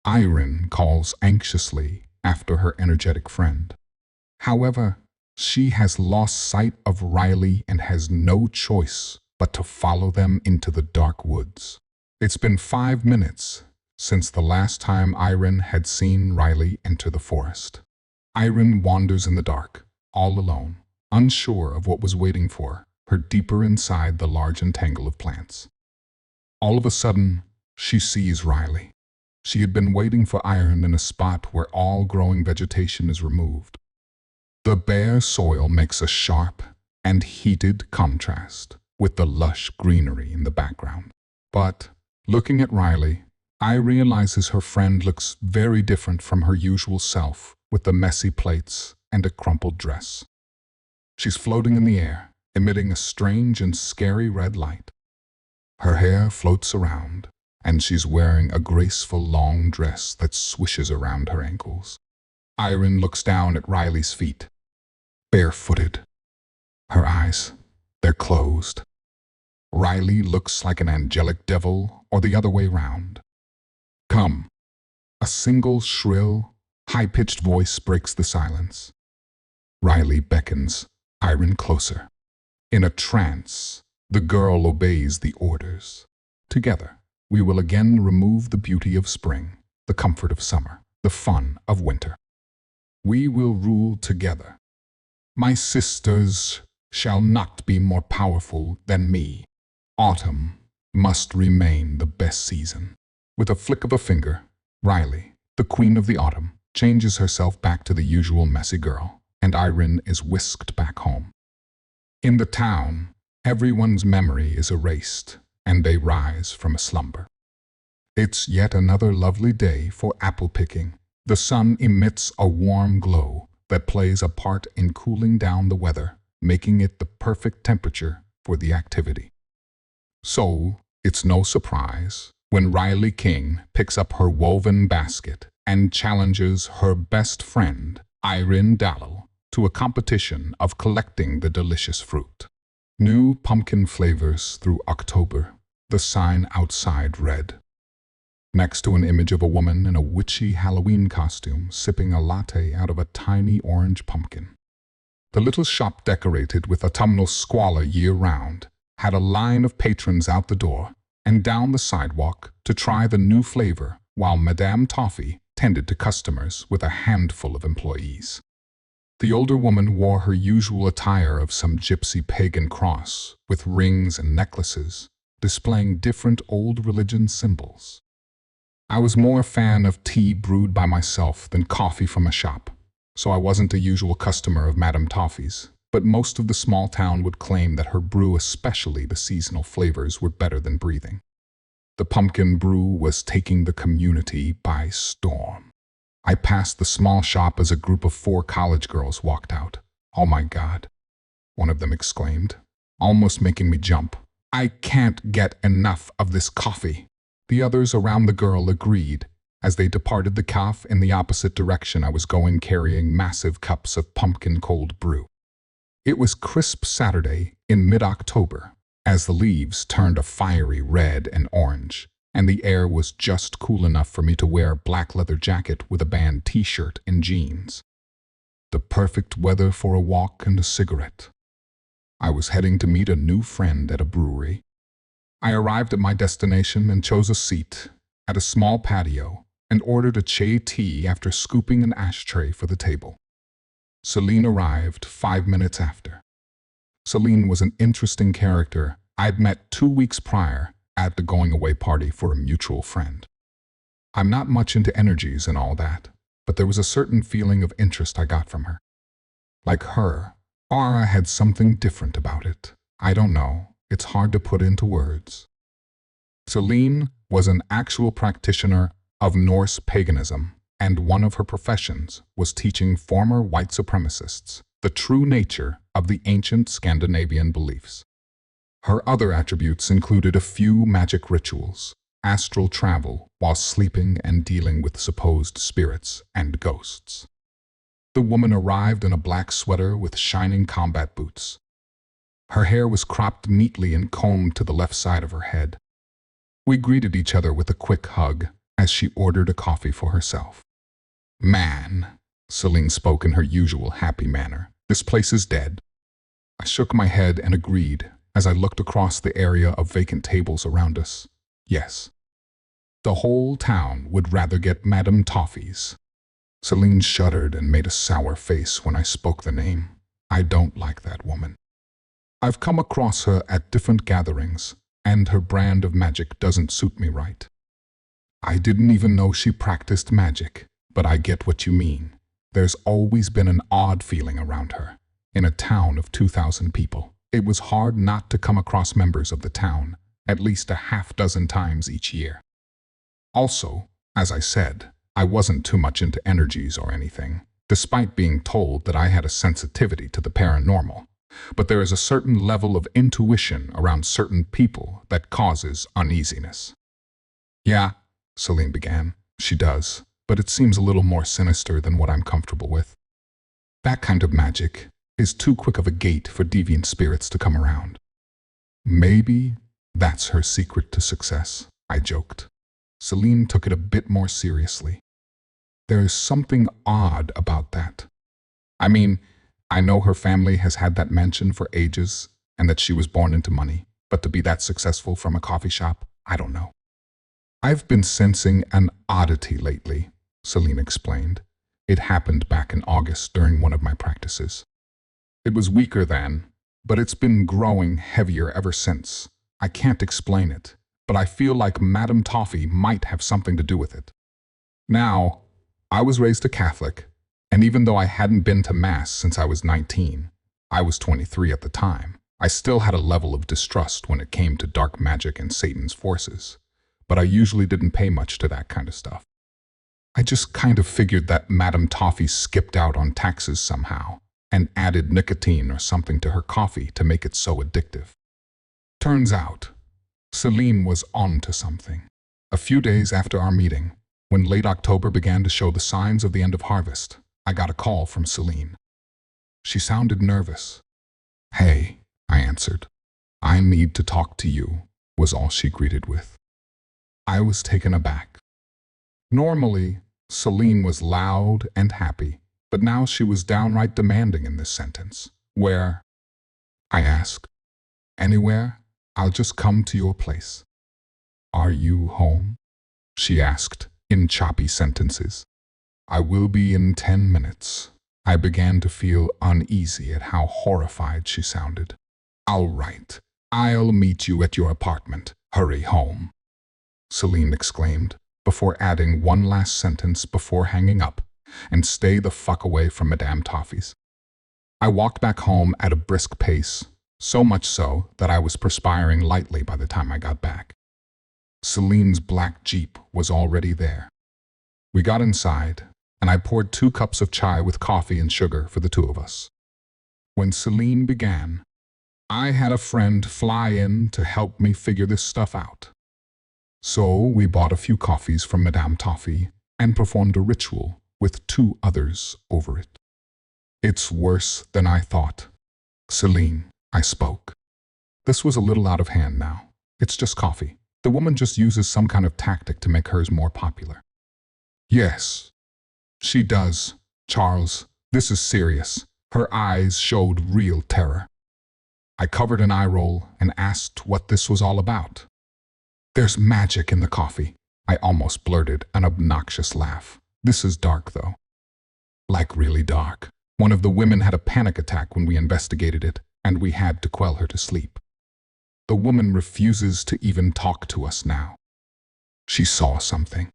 Irene calls anxiously after her energetic friend. However, she has lost sight of Riley and has no choice but to follow them into the dark woods. It's been 5 minutes since the last time Irene had seen Riley enter the forest. Irene wanders in the dark, all alone, unsure of what was waiting for her deeper inside the large entangle of plants. All of a sudden, she sees Riley. She had been waiting for Irene in a spot where all growing vegetation is removed. The bare soil makes a sharp and heated contrast with the lush greenery in the background. But, looking at Riley, I realizes her friend looks very different from her usual self, with the messy plaits and a crumpled dress. She's floating in the air, emitting a strange and scary red light. Her hair floats around, and she's wearing a graceful long dress that swishes around her ankles. Irene looks down at Riley's feet, barefooted. Her eyes, they're closed. Riley looks like an angelic devil or the other way round. Come. A single shrill, high-pitched voice breaks the silence. Riley beckons Irene closer. In a trance, the girl obeys the orders. Together, we will again remove the beauty of spring, the comfort of summer, the fun of winter. We will rule together. My sisters shall not be more powerful than me. Autumn must remain the best season. With a flick of a finger, Riley, the queen of the autumn, changes herself back to the usual messy girl, and Irene is whisked back home. In the town, everyone's memory is erased, and they rise from a slumber. It's yet another lovely day for apple picking. The sun emits a warm glow that plays a part in cooling down the weather, making it the perfect temperature for the activity. So, it's no surprise when Riley King picks up her woven basket and challenges her best friend, Irene Dahl, to a competition of collecting the delicious fruit. New pumpkin flavors through October, the sign outside read. Next to an image of a woman in a witchy Halloween costume sipping a latte out of a tiny orange pumpkin. The little shop, decorated with autumnal squalor year-round, had a line of patrons out the door and down the sidewalk to try the new flavor, while Madame Toffee tended to customers with a handful of employees. The older woman wore her usual attire of some gypsy pagan cross, with rings and necklaces, displaying different old religion symbols. I was more a fan of tea brewed by myself than coffee from a shop, so I wasn't a usual customer of Madame Toffee's, but most of the small town would claim that her brew, especially the seasonal flavors, were better than breathing. The pumpkin brew was taking the community by storm. I passed the small shop as a group of 4 college girls walked out. "Oh my God," one of them exclaimed, almost making me jump. "I can't get enough of this coffee." The others around the girl agreed as they departed the cafe in the opposite direction I was going, carrying massive cups of pumpkin cold brew. It was crisp Saturday in mid-October, as the leaves turned a fiery red and orange, and the air was just cool enough for me to wear a black leather jacket with a band t-shirt and jeans. The perfect weather for a walk and a cigarette. I was heading to meet a new friend at a brewery. I arrived at my destination and chose a seat at a small patio and ordered a chai tea after scooping an ashtray for the table. Celine arrived 5 minutes after. Celine was an interesting character I'd met 2 weeks prior at the going-away party for a mutual friend. I'm not much into energies and all that, but there was a certain feeling of interest I got from her. Like her, aura had something different about it. I don't know, it's hard to put into words. Celine was an actual practitioner of Norse paganism, and one of her professions was teaching former white supremacists the true nature of the ancient Scandinavian beliefs. Her other attributes included a few magic rituals, astral travel while sleeping, and dealing with supposed spirits and ghosts. The woman arrived in a black sweater with shining combat boots. Her hair was cropped neatly and combed to the left side of her head. We greeted each other with a quick hug as she ordered a coffee for herself. "Man," Celine spoke in her usual happy manner, "this place is dead." I shook my head and agreed as I looked across the area of vacant tables around us. Yes. The whole town would rather get Madame Toffee's. Celine shuddered and made a sour face when I spoke the name. I don't like that woman. I've come across her at different gatherings, and her brand of magic doesn't suit me right. I didn't even know she practiced magic, but I get what you mean. There's always been an odd feeling around her. In a town of 2,000 people, it was hard not to come across members of the town at least a half-dozen times each year. Also, as I said, I wasn't too much into energies or anything, despite being told that I had a sensitivity to the paranormal. But there is a certain level of intuition around certain people that causes uneasiness. "Yeah," Celine began. "She does, but it seems a little more sinister than what I'm comfortable with. That kind of magic is too quick of a gate for deviant spirits to come around." "Maybe that's her secret to success," I joked. Celine took it a bit more seriously. "There is something odd about that. I mean, I know her family has had that mansion for ages and that she was born into money, but to be that successful from a coffee shop, I don't know." "I've been sensing an oddity lately," Celine explained. "It happened back in August during one of my practices. It was weaker then, but it's been growing heavier ever since. I can't explain it, but I feel like Madame Toffee might have something to do with it. Now, I was raised a Catholic, and even though I hadn't been to Mass since I was 19, I was 23 at the time, I still had a level of distrust when it came to dark magic and Satan's forces, but I usually didn't pay much to that kind of stuff. I just kind of figured that Madame Toffee skipped out on taxes somehow and added nicotine or something to her coffee to make it so addictive. Turns out, Celine was onto something. A few days after our meeting, when late October began to show the signs of the end of harvest, I got a call from Celine. She sounded nervous. "Hey," I answered. I need to talk to you, was all she greeted with. I was taken aback. Normally, Celine was loud and happy, but now she was downright demanding in this sentence. Where? I asked. Anywhere. I'll just come to your place. Are you home? She asked in choppy sentences. I will be in 10 minutes. I began to feel uneasy at how horrified she sounded. All right. I'll meet you at your apartment. Hurry home, Celine exclaimed, before adding one last sentence before hanging up, and stay the fuck away from Madame Toffee's. I walked back home at a brisk pace, so much so that I was perspiring lightly by the time I got back. Celine's black Jeep was already there. We got inside, and I poured 2 cups of chai with coffee and sugar for the 2 of us. When Celine began, I had a friend fly in to help me figure this stuff out. So we bought a few coffees from Madame Toffee and performed a ritual with 2 others over it. It's worse than I thought. Celine, I spoke. This was a little out of hand now. It's just coffee. The woman just uses some kind of tactic to make hers more popular. Yes, she does, Charles. This is serious. Her eyes showed real terror. I covered an eye roll and asked what this was all about. There's magic in the coffee. I almost blurted an obnoxious laugh. This is dark, though. Like really dark. One of the women had a panic attack when we investigated it, and we had to quell her to sleep. The woman refuses to even talk to us now. She saw something.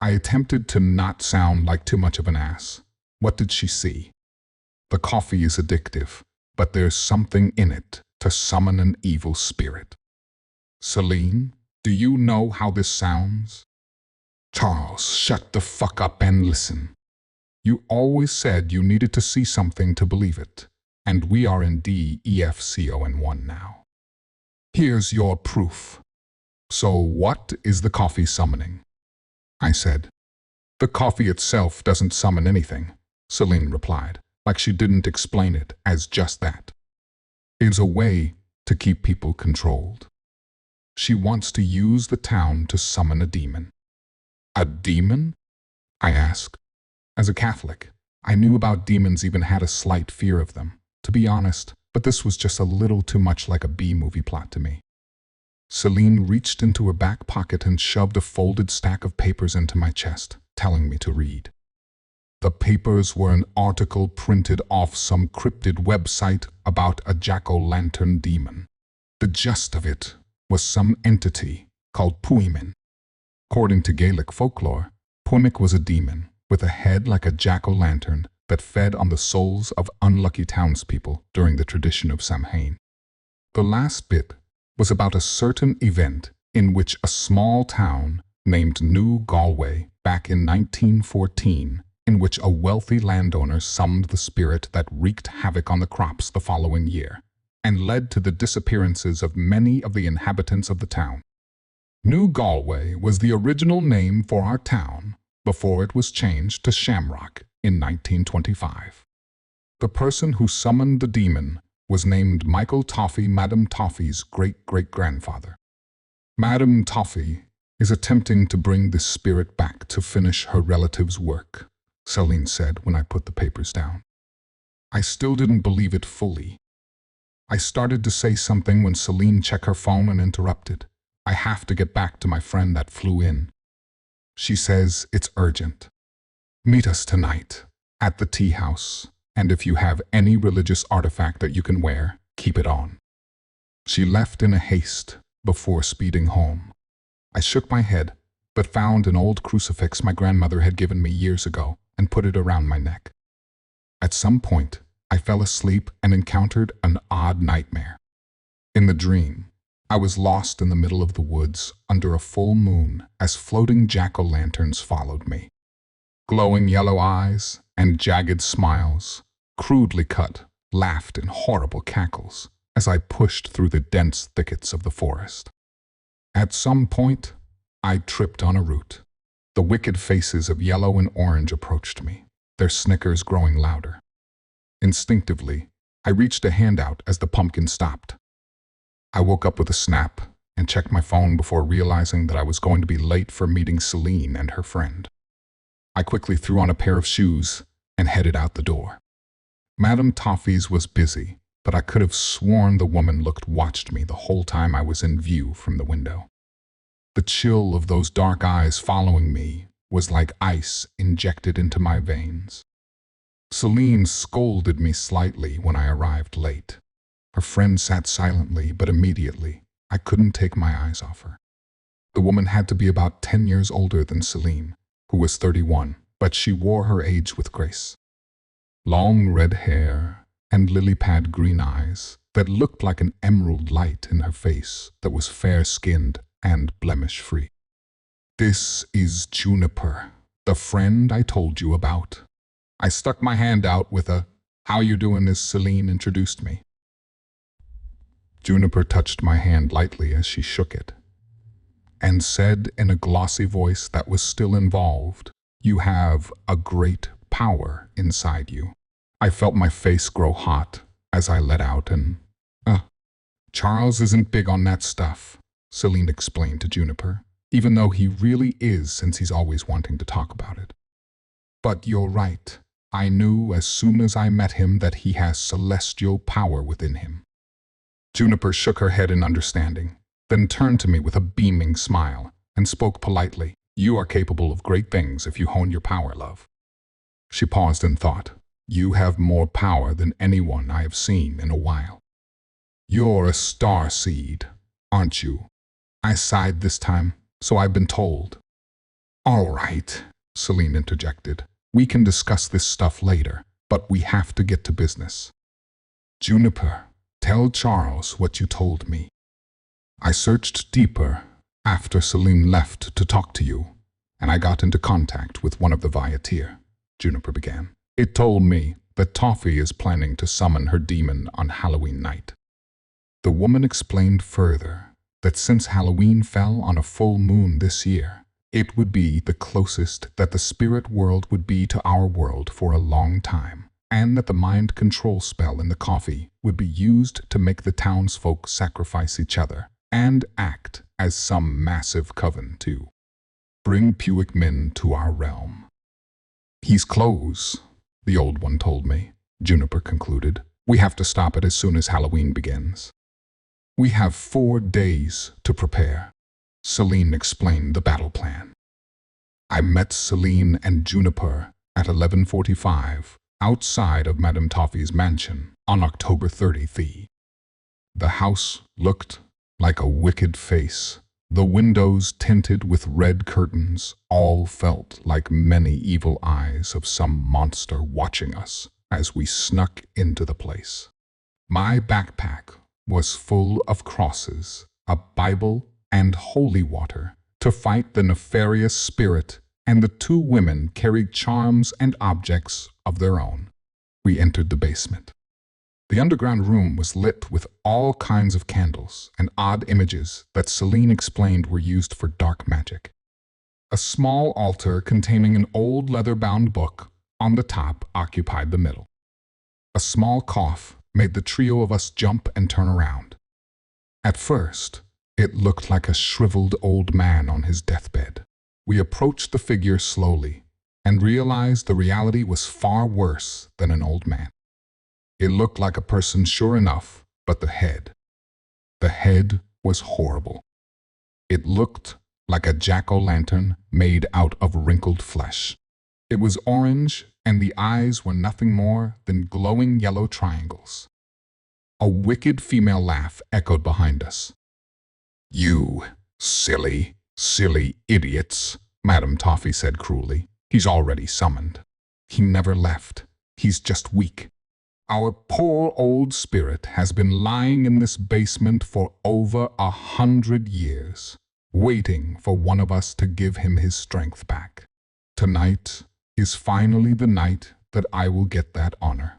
I attempted to not sound like too much of an ass. What did she see? The coffee is addictive, but there's something in it to summon an evil spirit. Celine, do you know how this sounds? Charles, shut the fuck up and listen. You always said you needed to see something to believe it, and we are in DEFCON1 now. Here's your proof. So what is the coffee summoning? I said. The coffee itself doesn't summon anything, Celine replied, like she didn't explain it as just that. It's a way to keep people controlled. She wants to use the town to summon a demon. A demon? I asked. As a Catholic, I knew about demons, even had a slight fear of them, to be honest, but this was just a little too much like a B-movie plot to me. Celine reached into her back pocket and shoved a folded stack of papers into my chest, telling me to read. The papers were an article printed off some cryptid website about a jack-o'-lantern demon. The gist of it was some entity called Puimin. According to Gaelic folklore, Puimich was a demon with a head like a jack-o'-lantern that fed on the souls of unlucky townspeople during the tradition of Samhain. The last bit was about a certain event in which a small town named New Galway back in 1914, in which a wealthy landowner summoned the spirit that wreaked havoc on the crops the following year, and led to the disappearances of many of the inhabitants of the town. New Galway was the original name for our town before it was changed to Shamrock in 1925. The person who summoned the demon was named Michael Toffee, Madame Toffee's great-great-grandfather. Madame Toffee is attempting to bring this spirit back to finish her relative's work, Celine said when I put the papers down. I still didn't believe it fully. I started to say something when Celine checked her phone and interrupted. I have to get back to my friend that flew in. She says it's urgent. Meet us tonight at the tea house, and if you have any religious artifact that you can wear, keep it on. She left in a haste before speeding home. I shook my head, but found an old crucifix my grandmother had given me years ago and put it around my neck. At some point, I fell asleep and encountered an odd nightmare. In the dream, I was lost in the middle of the woods under a full moon as floating jack-o'-lanterns followed me. Glowing yellow eyes and jagged smiles, crudely cut, laughed in horrible cackles as I pushed through the dense thickets of the forest. At some point, I tripped on a root. The wicked faces of yellow and orange approached me, their snickers growing louder. Instinctively, I reached a hand out as the pumpkin stopped. I woke up with a snap and checked my phone before realizing that I was going to be late for meeting Celine and her friend. I quickly threw on a pair of shoes and headed out the door. Madame Toffee's was busy, but I could have sworn the woman watched me the whole time I was in view from the window. The chill of those dark eyes following me was like ice injected into my veins. Celine scolded me slightly when I arrived late. Her friend sat silently, but immediately I couldn't take my eyes off her. The woman had to be about 10 years older than Celine, who was 31, but she wore her age with grace. Long red hair and lily-pad green eyes that looked like an emerald light in her face that was fair-skinned and blemish-free. "This is Juniper, the friend I told you about." I stuck my hand out with a, "How you doing?" as Celine introduced me. Juniper touched my hand lightly as she shook it, and said in a glossy voice that was still involved, "You have a great power inside you." I felt my face grow hot as I let out an, "Charles isn't big on that stuff," Celine explained to Juniper, "even though he really is since he's always wanting to talk about it. But you're right. I knew as soon as I met him that he has celestial power within him." Juniper shook her head in understanding, then turned to me with a beaming smile and spoke politely. "You are capable of great things if you hone your power, love." She paused and thought, "You have more power than anyone I have seen in a while. You're a star seed, aren't you?" I sighed this time, "So I've been told." "All right," Celine interjected. "We can discuss this stuff later, but we have to get to business. Juniper, tell Charles what you told me." "I searched deeper after Celine left to talk to you, and I got into contact with one of the Viatir," Juniper began. "It told me that Toffee is planning to summon her demon on Halloween night." The woman explained further that since Halloween fell on a full moon this year, it would be the closest that the spirit world would be to our world for a long time, and that the mind control spell in the coffee would be used to make the townsfolk sacrifice each other and act as some massive coven to bring Puick Min to our realm. "He's close," the old one told me, Juniper concluded. "We have to stop it as soon as Halloween begins." "We have 4 days to prepare," Celine explained the battle plan. I met Celine and Juniper at 11:45 outside of Madame Toffee's mansion on October 30th. The house looked like a wicked face. The windows tinted with red curtains all felt like many evil eyes of some monster watching us as we snuck into the place. My backpack was full of crosses, a Bible, and holy water to fight the nefarious spirit, and the 2 women carried charms and objects of their own. We entered the basement. The underground room was lit with all kinds of candles and odd images that Celine explained were used for dark magic. A small altar containing an old leather-bound book on the top occupied the middle. A small cough made the trio of us jump and turn around. At first, it looked like a shriveled old man on his deathbed. We approached the figure slowly and realized the reality was far worse than an old man. It looked like a person sure enough, but the head was horrible. It looked like a jack-o'-lantern made out of wrinkled flesh. It was orange, and the eyes were nothing more than glowing yellow triangles. A wicked female laugh echoed behind us. "You silly, silly idiots," Madame Toffee said cruelly. "He's already summoned. He never left. He's just weak. Our poor old spirit has been lying in this basement for over 100 years, waiting for one of us to give him his strength back. Tonight is finally the night that I will get that honor."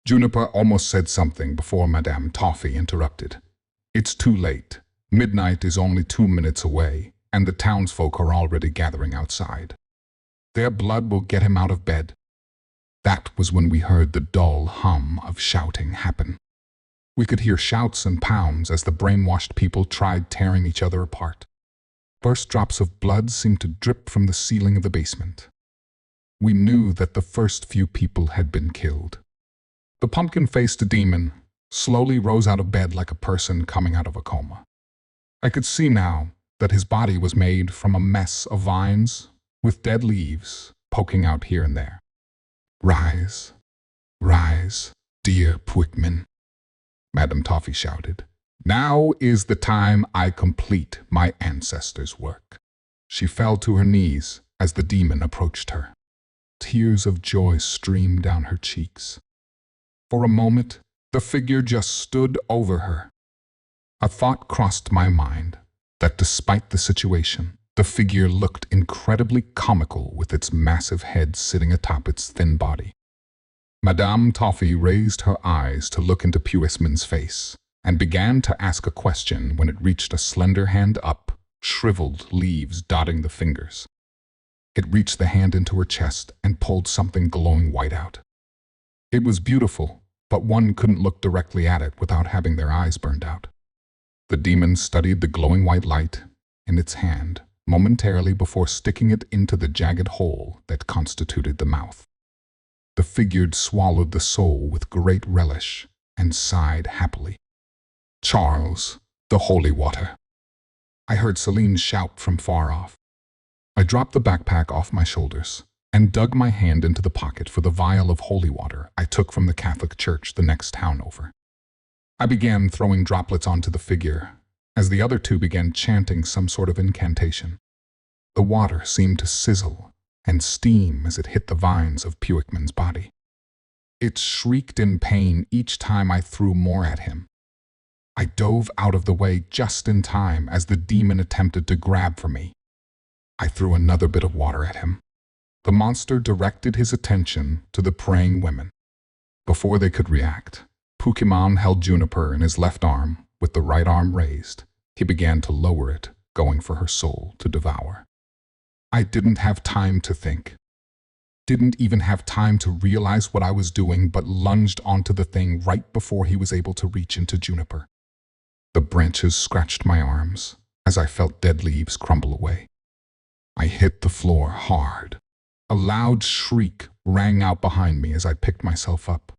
Juniper almost said something before Madame Toffee interrupted. "It's too late. Midnight is only 2 minutes away, and the townsfolk are already gathering outside. Their blood will get him out of bed." That was when we heard the dull hum of shouting happen. We could hear shouts and pounds as the brainwashed people tried tearing each other apart. First drops of blood seemed to drip from the ceiling of the basement. We knew that the first few people had been killed. The pumpkin-faced demon slowly rose out of bed like a person coming out of a coma. I could see now that his body was made from a mess of vines with dead leaves poking out here and there. "Rise, rise, dear Puigman," Madame Toffee shouted. "Now is the time I complete my ancestors' work." She fell to her knees as the demon approached her. Tears of joy streamed down her cheeks. For a moment, the figure just stood over her. A thought crossed my mind that despite the situation, the figure looked incredibly comical with its massive head sitting atop its thin body. Madame Toffee raised her eyes to look into Puigman's face and began to ask a question when it reached a slender hand up, shriveled leaves dotting the fingers. It reached the hand into her chest and pulled something glowing white out. It was beautiful, but one couldn't look directly at it without having their eyes burned out. The demon studied the glowing white light in its hand momentarily before sticking it into the jagged hole that constituted the mouth. The figure swallowed the soul with great relish and sighed happily. "Charles, the holy water." I heard Celine shout from far off. I dropped the backpack off my shoulders and dug my hand into the pocket for the vial of holy water I took from the Catholic church the next town over. I began throwing droplets onto the figure as the other two began chanting some sort of incantation. The water seemed to sizzle and steam as it hit the vines of Puigman's body. It shrieked in pain each time I threw more at him. I dove out of the way just in time as the demon attempted to grab for me. I threw another bit of water at him. The monster directed his attention to the praying women. Before they could react, Puigman held Juniper in his left arm with the right arm raised. He began to lower it, going for her soul to devour. I didn't have time to think. Didn't even have time to realize what I was doing, but lunged onto the thing right before he was able to reach into Juniper. The branches scratched my arms as I felt dead leaves crumble away. I hit the floor hard. A loud shriek rang out behind me as I picked myself up.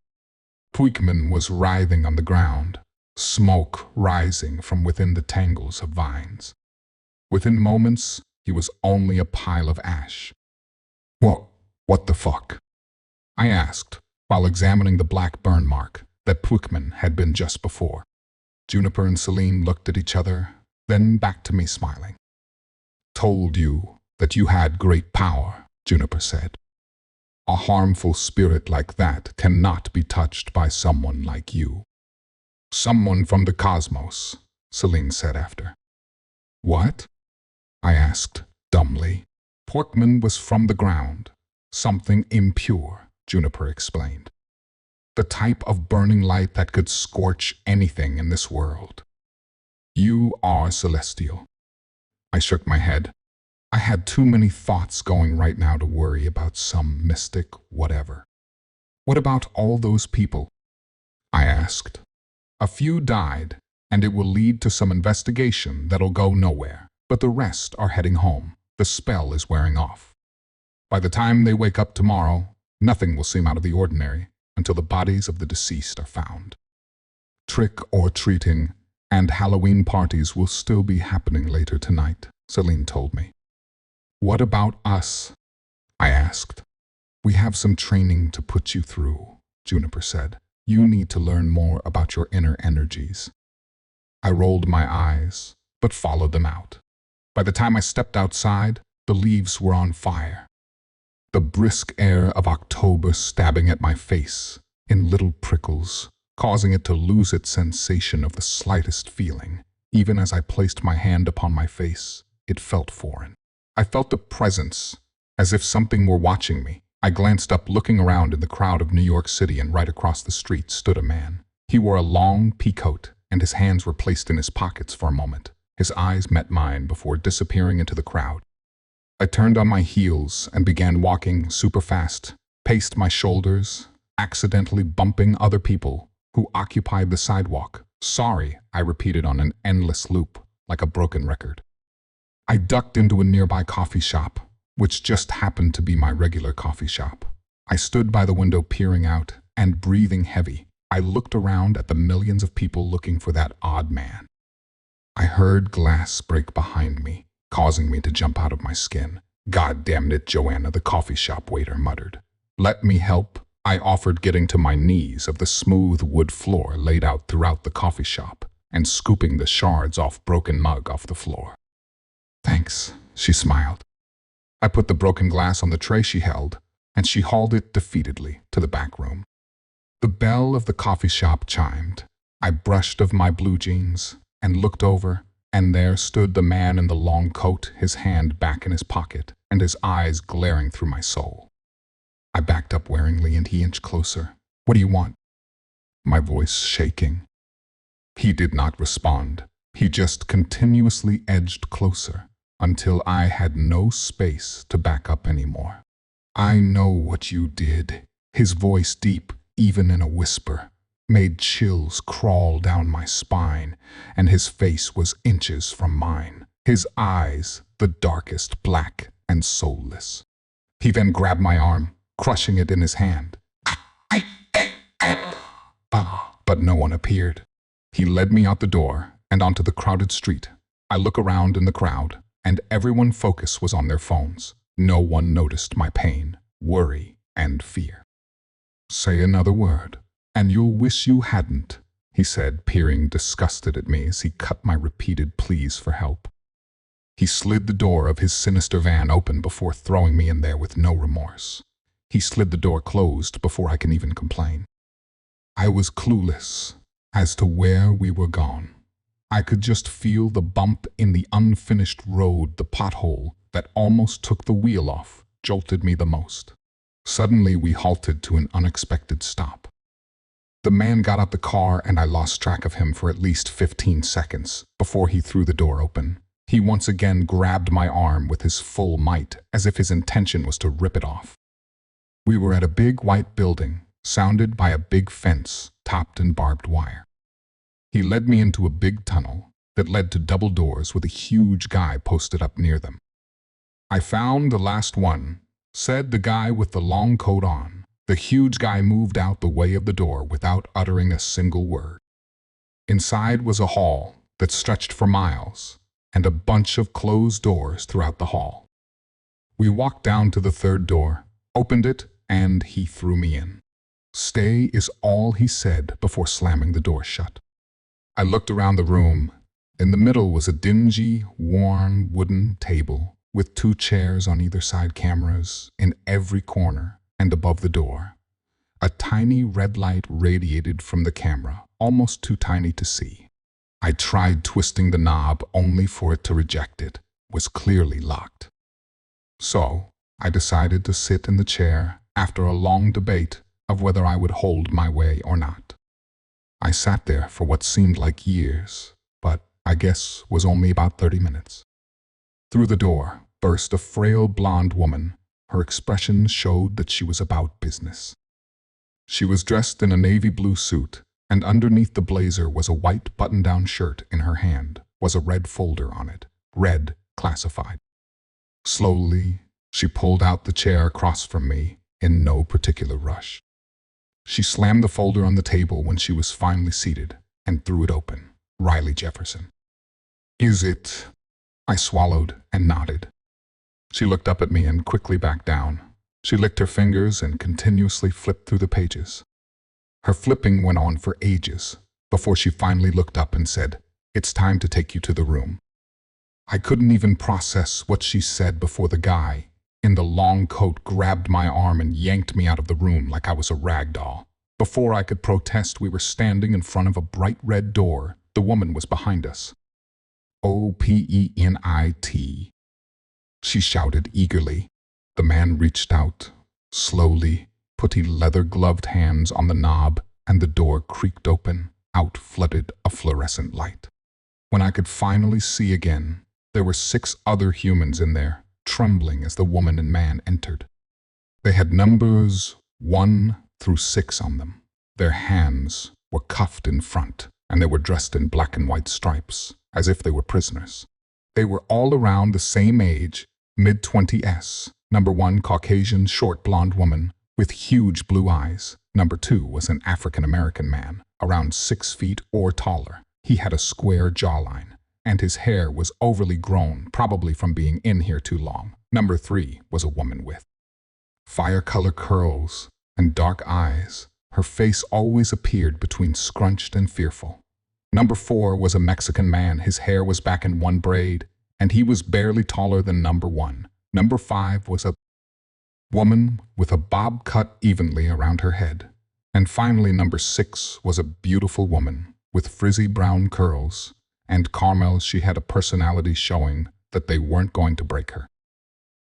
Puigman was writhing on the ground, smoke rising from within the tangles of vines. Within moments, he was only a pile of ash. What the fuck?" I asked, while examining the black burn mark that Puigman had been just before. Juniper and Celine looked at each other, then back to me smiling. "Told you that you had great power," Juniper said. "A harmful spirit like that cannot be touched by someone like you." "Someone from the cosmos," Celine said after. "What?" I asked, dumbly. "Puigman was from the ground. Something impure," Juniper explained. "The type of burning light that could scorch anything in this world. You are celestial." I shook my head. I had too many thoughts going right now to worry about some mystic whatever. "What about all those people?" I asked. "A few died, and it will lead to some investigation that'll go nowhere, but the rest are heading home. The spell is wearing off. By the time they wake up tomorrow, nothing will seem out of the ordinary until the bodies of the deceased are found. Trick-or-treating and Halloween parties will still be happening later tonight," Celine told me. "What about us?" I asked. "We have some training to put you through," Juniper said. "You need to learn more about your inner energies." I rolled my eyes, but followed them out. By the time I stepped outside, the leaves were on fire. The brisk air of October stabbing at my face in little prickles, causing it to lose its sensation of the slightest feeling. Even as I placed my hand upon my face, it felt foreign. I felt a presence, as if something were watching me. I glanced up, looking around in the crowd of New York City, and right across the street stood a man. He wore a long peacoat, and his hands were placed in his pockets for a moment. His eyes met mine before disappearing into the crowd. I turned on my heels and began walking super fast paced my shoulders, accidentally bumping other people who occupied the sidewalk. Sorry, I repeated on an endless loop, like a broken record. I ducked into a nearby coffee shop, which just happened to be my regular coffee shop. I stood by the window peering out and breathing heavy. I looked around at the millions of people looking for that odd man. I heard glass break behind me, causing me to jump out of my skin. "God damn it, Joanna," the coffee shop waiter muttered. "Let me help," I offered, getting to my knees of the smooth wood floor laid out throughout the coffee shop and scooping the shards off broken mug off the floor. "Thanks," she smiled. I put the broken glass on the tray she held, and she hauled it defeatedly to the back room. The bell of the coffee shop chimed. I brushed off my blue jeans and looked over, and there stood the man in the long coat, his hand back in his pocket and his eyes glaring through my soul. I backed up waringly and he inched closer. "What do you want?" My voice shaking. He did not respond. He just continuously edged closer until I had no space to back up anymore. "I know what you did." His voice, deep, even in a whisper, made chills crawl down my spine, and his face was inches from mine, his eyes the darkest black and soulless. He then grabbed my arm, crushing it in his hand. But no one appeared. He led me out the door and onto the crowded street. I look around in the crowd, and everyone's focus was on their phones. No one noticed my pain, worry, and fear. "Say another word, and you'll wish you hadn't," he said, peering disgusted at me as he cut my repeated pleas for help. He slid the door of his sinister van open before throwing me in there with no remorse. He slid the door closed before I can even complain. I was clueless as to where we were gone. I could just feel the bump in the unfinished road, the pothole that almost took the wheel off, jolted me the most. Suddenly we halted to an unexpected stop. The man got out the car and I lost track of him for at least 15 seconds before he threw the door open. He once again grabbed my arm with his full might, as if his intention was to rip it off. We were at a big white building, surrounded by a big fence topped in barbed wire. He led me into a big tunnel that led to double doors with a huge guy posted up near them. "I found the last one," said the guy with the long coat on. The huge guy moved out the way of the door without uttering a single word. Inside was a hall that stretched for miles, and a bunch of closed doors throughout the hall. We walked down to the third door, opened it, and he threw me in. "Stay," is all he said before slamming the door shut. I looked around the room. In the middle was a dingy, worn wooden table with 2 chairs on either side, cameras in every corner, and above the door, a tiny red light radiated from the camera, almost too tiny to see. I tried twisting the knob only for it to reject it. It was clearly locked. So I decided to sit in the chair after a long debate of whether I would hold my way or not. I sat there for what seemed like years, but I guess was only about 30 minutes. Through the door burst a frail blonde woman. Her expression showed that she was about business. She was dressed in a navy blue suit, and underneath the blazer was a white button-down shirt. In her hand was a red folder on it, "Red Classified." Slowly, she pulled out the chair across from me in no particular rush. She slammed the folder on the table when she was finally seated and threw it open. "Riley Jefferson." "Is it?" I swallowed and nodded. She looked up at me and quickly backed down. She licked her fingers and continuously flipped through the pages. Her flipping went on for ages before she finally looked up and said, "It's time to take you to the room." I couldn't even process what she said before the guy in the long coat grabbed my arm and yanked me out of the room like I was a rag doll. Before I could protest, we were standing in front of a bright red door. The woman was behind us. "OPENIT," she shouted eagerly. The man reached out, slowly, put his leather-gloved hands on the knob, and the door creaked open. Out flooded a fluorescent light. When I could finally see again, there were 6 other humans in there, trembling as the woman and man entered. They had numbers 1 through 6 on them. Their hands were cuffed in front, and they were dressed in black and white stripes, as if they were prisoners. They were all around the same age, mid-20s. Number 1, Caucasian, short blonde woman with huge blue eyes. Number 2 was an African-American man, around 6 feet or taller. He had a square jawline, and his hair was overly grown, probably from being in here too long. Number 3 was a woman with fire-color curls and dark eyes. Her face always appeared between scrunched and fearful. Number 4 was a Mexican man. His hair was back in one braid, and he was barely taller than number 1. Number 5 was a woman with a bob cut evenly around her head. And finally, number 6 was a beautiful woman with frizzy brown curls and caramel. She had a personality showing that they weren't going to break her.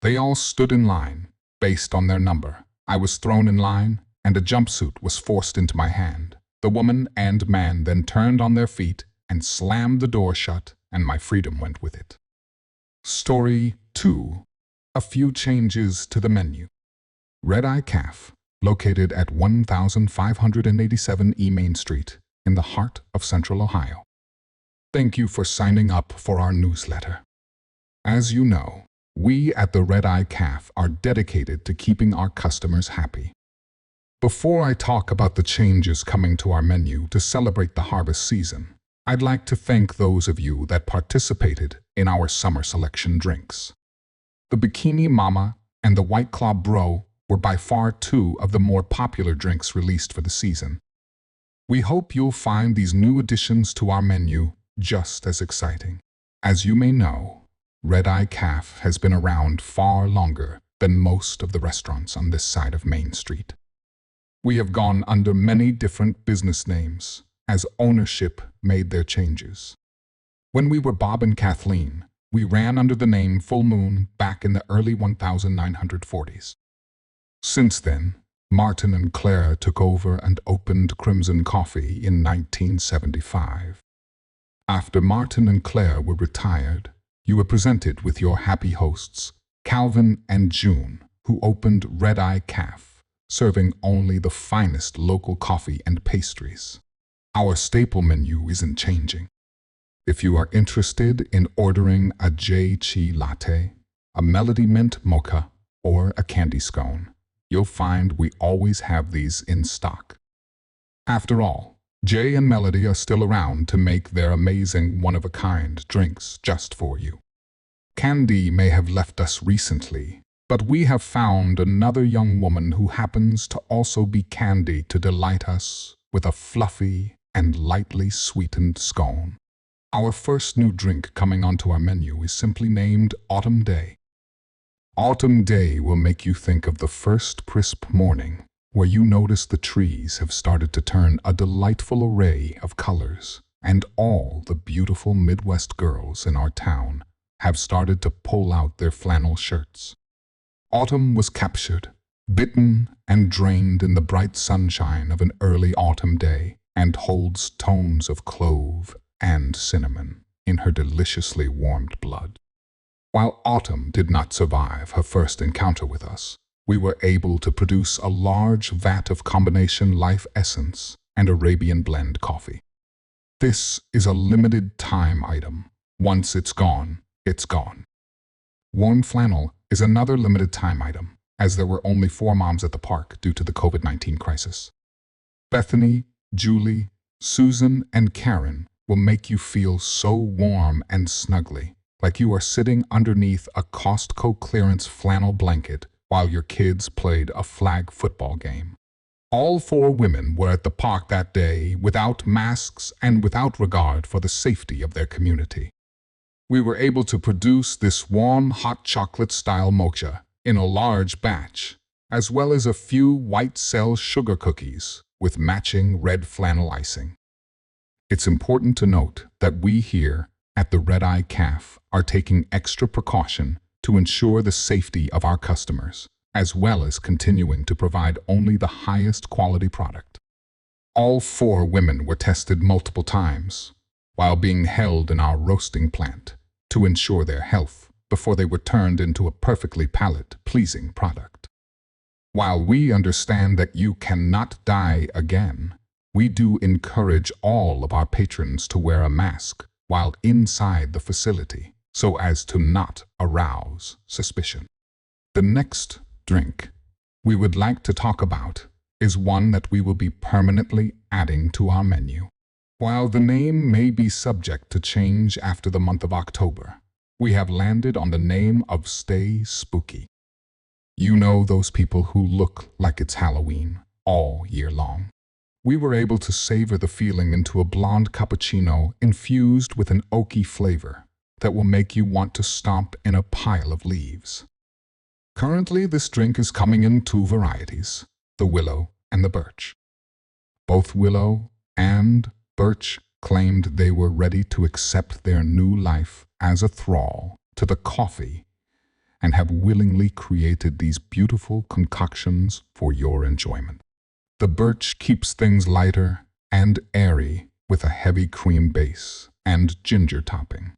They all stood in line based on their number. I was thrown in line, and a jumpsuit was forced into my hand. The woman and man then turned on their feet and slammed the door shut, and my freedom went with it. Story 2. A few changes to the menu. Red Eye Cafe, located at 1587 E Main Street, in the heart of Central Ohio. Thank you for signing up for our newsletter. As you know, we at the Red Eye Cafe are dedicated to keeping our customers happy. Before I talk about the changes coming to our menu to celebrate the harvest season, I'd like to thank those of you that participated in our summer selection drinks. The Bikini Mama and the White Claw Bro were by far 2 of the more popular drinks released for the season. We hope you'll find these new additions to our menu just as exciting. As you may know, Red Eye Cafe has been around far longer than most of the restaurants on this side of Main Street. We have gone under many different business names as ownership made their changes. When we were Bob and Kathleen, we ran under the name Full Moon back in the early 1940s. Since then, Martin and Clara took over and opened Crimson Coffee in 1975. After Martin and Clara were retired, you were presented with your happy hosts, Calvin and June, who opened Red Eye Cafe, serving only the finest local coffee and pastries. Our staple menu isn't changing. If you are interested in ordering a J-Chi latte, a Melody Mint mocha, or a candy scone, you'll find we always have these in stock. After all, Jay and Melody are still around to make their amazing one-of-a-kind drinks just for you. Candy may have left us recently, but we have found another young woman who happens to also be candy to delight us with a fluffy and lightly sweetened scone. Our first new drink coming onto our menu is simply named Autumn Day. Autumn Day will make you think of the first crisp morning where you notice the trees have started to turn a delightful array of colors, and all the beautiful Midwest girls in our town have started to pull out their flannel shirts. Autumn was captured, bitten, and drained in the bright sunshine of an early autumn day, and holds tones of clove and cinnamon in her deliciously warmed blood. While Autumn did not survive her first encounter with us, we were able to produce a large vat of combination Life Essence and Arabian Blend coffee. This is a limited time item. Once it's gone, it's gone. Warm flannel is another limited time item, as there were only 4 moms at the park due to the COVID-19 crisis. Bethany, Julie, Susan, and Karen will make you feel so warm and snuggly, like you are sitting underneath a Costco clearance flannel blanket while your kids played a flag football game. All 4 women were at the park that day without masks and without regard for the safety of their community. We were able to produce this warm hot chocolate-style mocha in a large batch, as well as a few white cell sugar cookies with matching red flannel icing. It's important to note that we here at the Red Eye Cafe are taking extra precaution to ensure the safety of our customers, as well as continuing to provide only the highest quality product. All 4 women were tested multiple times while being held in our roasting plant to ensure their health before they were turned into a perfectly palate-pleasing product. While we understand that you cannot die again, we do encourage all of our patrons to wear a mask while inside the facility so as to not arouse suspicion. The next drink we would like to talk about is one that we will be permanently adding to our menu. While the name may be subject to change after the month of October, we have landed on the name of Stay Spooky. You know those people who look like it's Halloween all year long. We were able to savor the feeling into a blonde cappuccino infused with an oaky flavor that will make you want to stomp in a pile of leaves. Currently, this drink is coming in two varieties, the Willow and the Birch. Both Willow and Birch claimed they were ready to accept their new life as a thrall to the coffee and have willingly created these beautiful concoctions for your enjoyment. The Birch keeps things lighter and airy with a heavy cream base and ginger topping,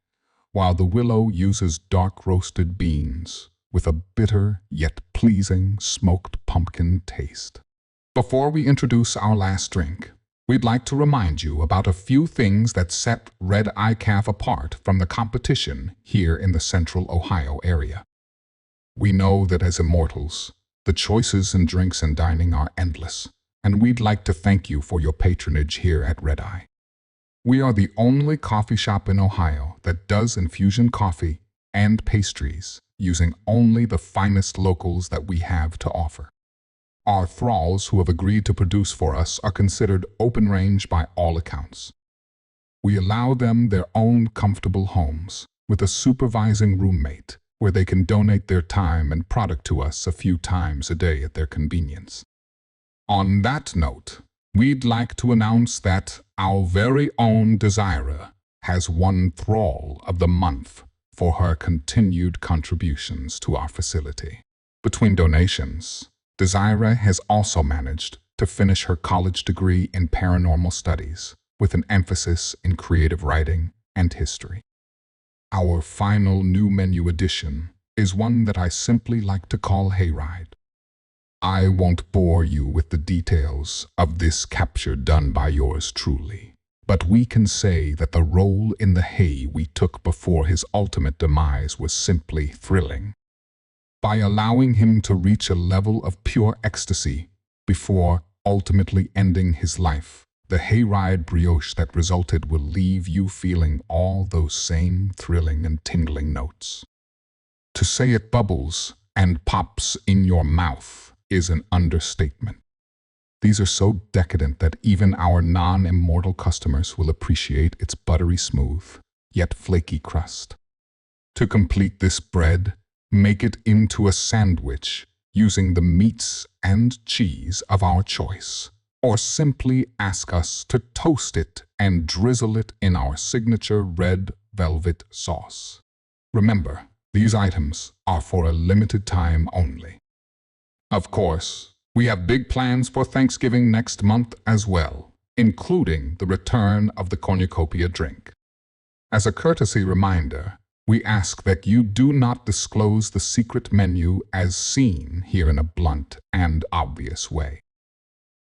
while the Willow uses dark roasted beans with a bitter yet pleasing smoked pumpkin taste. Before we introduce our last drink, we'd like to remind you about a few things that set Red Eye Cafe apart from the competition here in the Central Ohio area. We know that as immortals, the choices in drinks and dining are endless, and we'd like to thank you for your patronage here at Red Eye. We are the only coffee shop in Ohio that does infusion coffee and pastries using only the finest locals that we have to offer. Our thralls who have agreed to produce for us are considered open range by all accounts. We allow them their own comfortable homes with a supervising roommate where they can donate their time and product to us a few times a day at their convenience. On that note, we'd like to announce that our very own Desira has won Thrall of the Month for her continued contributions to our facility. Between donations, Desira has also managed to finish her college degree in paranormal studies with an emphasis in creative writing and history. Our final new menu addition is one that I simply like to call Hayride. I won't bore you with the details of this capture done by yours truly, but we can say that the roll in the hay we took before his ultimate demise was simply thrilling. By allowing him to reach a level of pure ecstasy before ultimately ending his life, the hayride brioche that resulted will leave you feeling all those same thrilling and tingling notes. To say it bubbles and pops in your mouth is an understatement. These are so decadent that even our non-immortal customers will appreciate its buttery smooth, yet flaky crust. To complete this bread, make it into a sandwich using the meats and cheese of our choice, or simply ask us to toast it and drizzle it in our signature red velvet sauce. Remember, these items are for a limited time only. Of course, we have big plans for Thanksgiving next month as well, including the return of the cornucopia drink. As a courtesy reminder, we ask that you do not disclose the secret menu as seen here in a blunt and obvious way.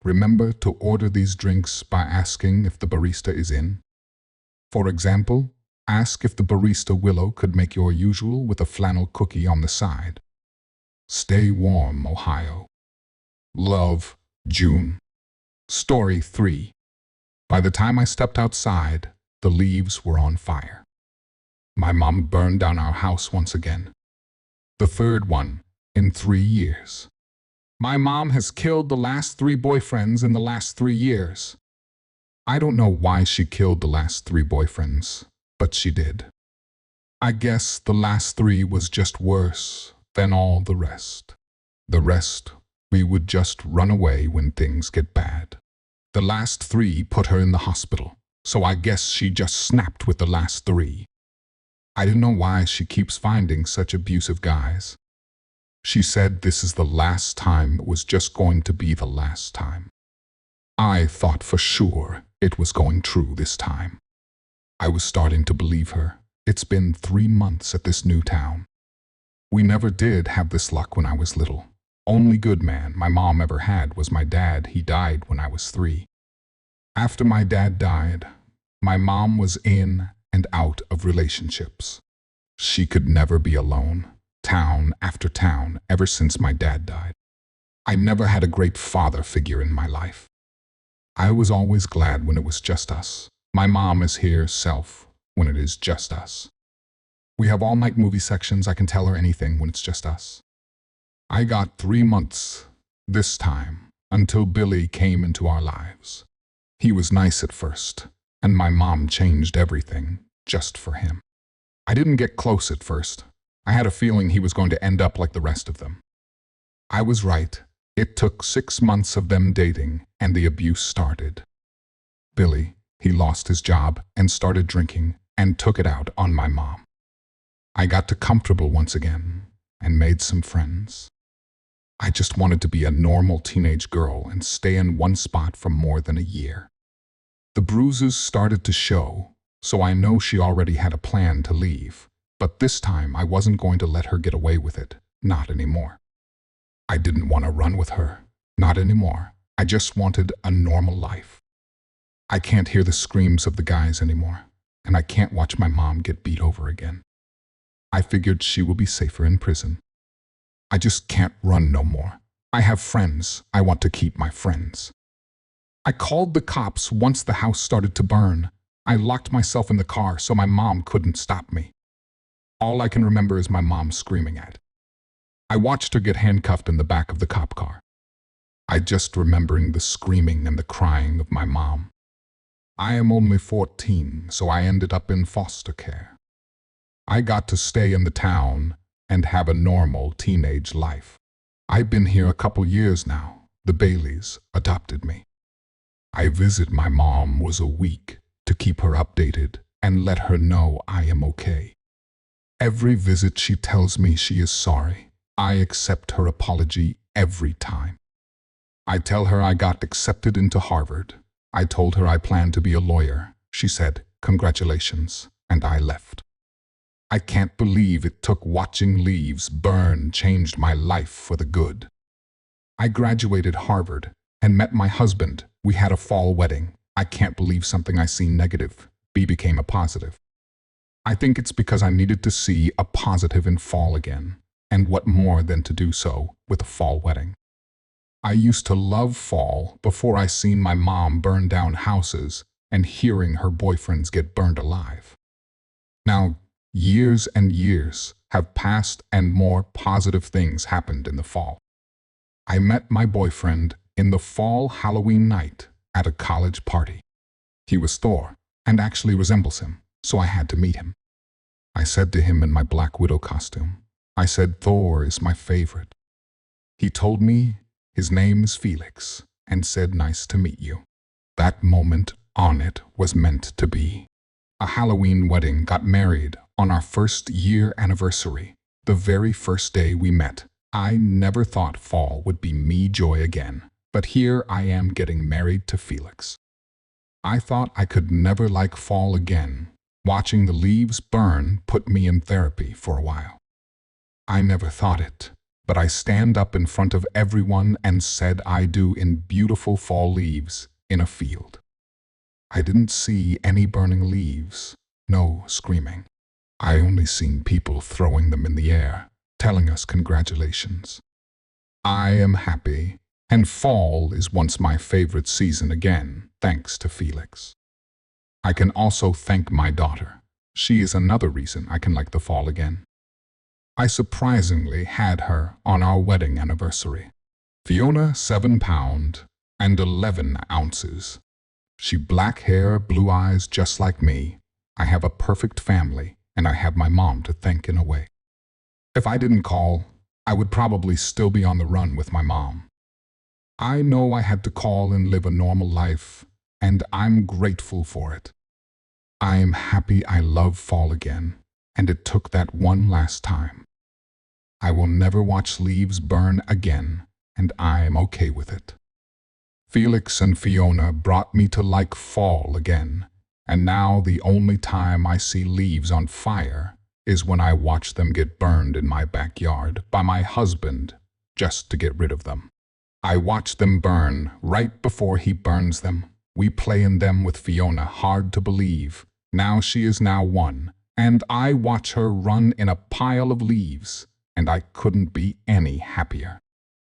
Remember to order these drinks by asking if the barista is in. For example, ask if the barista Willow could make your usual with a flannel cookie on the side. Stay warm, Ohio. Love, June. Story 3. By the time I stepped outside, the leaves were on fire. My mom burned down our house once again. The third one in 3 years. My mom has killed the last 3 boyfriends in the last 3 years. I don't know why she killed the last 3 boyfriends, but she did. I guess the last 3 was just worse than all the rest. The rest, we would just run away when things get bad. The last 3 put her in the hospital, so I guess she just snapped with the last 3. I don't know why she keeps finding such abusive guys. She said this is the last time, it was just going to be the last time. I thought for sure it was going true this time. I was starting to believe her. It's been 3 months at this new town. We never did have this luck when I was little. Only good man my mom ever had was my dad. He died when I was 3. After my dad died, my mom was in and out of relationships. She could never be alone, town after town, ever since my dad died. I never had a great father figure in my life. I was always glad when it was just us. My mom is here self when it is just us. We have all-night movie sections. I can tell her anything when it's just us. I got 3 months this time until Billy came into our lives. He was nice at first, and my mom changed everything just for him. I didn't get close at first. I had a feeling he was going to end up like the rest of them. I was right. It took 6 months of them dating, and the abuse started. Billy, he lost his job and started drinking and took it out on my mom. I got too comfortable once again and made some friends. I just wanted to be a normal teenage girl and stay in one spot for more than a year. The bruises started to show, so I know she already had a plan to leave, but this time I wasn't going to let her get away with it, not anymore. I didn't want to run with her, not anymore. I just wanted a normal life. I can't hear the screams of the guys anymore, and I can't watch my mom get beat over again. I figured she will be safer in prison. I just can't run no more. I have friends. I want to keep my friends. I called the cops once the house started to burn. I locked myself in the car so my mom couldn't stop me. All I can remember is my mom screaming at. I watched her get handcuffed in the back of the cop car. I just remembering the screaming and the crying of my mom. I am only 14, so I ended up in foster care. I got to stay in the town and have a normal teenage life. I've been here a couple years now. The Baileys adopted me. I visit my mom once a week to keep her updated and let her know I am okay. Every visit she tells me she is sorry. I accept her apology every time. I tell her I got accepted into Harvard. I told her I planned to be a lawyer. She said, "Congratulations," and I left. I can't believe it took watching leaves burn changed my life for the good. I graduated Harvard and met my husband. We had a fall wedding. I can't believe something I seen negative became a positive. I think it's because I needed to see a positive in fall again, and what more than to do so with a fall wedding. I used to love fall before I seen my mom burn down houses and hearing her boyfriends get burned alive. Now, years and years have passed and more positive things happened in the fall. I met my boyfriend in the fall Halloween night at a college party. He was Thor and actually resembles him, so I had to meet him. I said to him in my Black Widow costume, I said, "Thor is my favorite." He told me his name is Felix and said, "Nice to meet you." That moment on it was meant to be. A Halloween wedding, got married on our first year anniversary, the very first day we met. I never thought fall would be me joy again, but here I am getting married to Felix. I thought I could never like fall again. Watching the leaves burn put me in therapy for a while. I never thought it, but I stand up in front of everyone and said I do in beautiful fall leaves in a field. I didn't see any burning leaves, no screaming. I only seen people throwing them in the air, telling us congratulations. I am happy, and fall is once my favorite season again, thanks to Felix. I can also thank my daughter. She is another reason I can like the fall again. I surprisingly had her on our wedding anniversary. Fiona, 7 pounds and 11 ounces. She black hair, blue eyes, just like me. I have a perfect family, and I have my mom to thank in a way. If I didn't call, I would probably still be on the run with my mom. I know I had to call and live a normal life, and I'm grateful for it. I am happy I love fall again, and it took that one last time. I will never watch leaves burn again, and I am okay with it. Felix and Fiona brought me to like fall again, and now the only time I see leaves on fire is when I watch them get burned in my backyard by my husband just to get rid of them. I watch them burn right before he burns them. We play in them with Fiona, hard to believe. Now she is now one, and I watch her run in a pile of leaves, and I couldn't be any happier.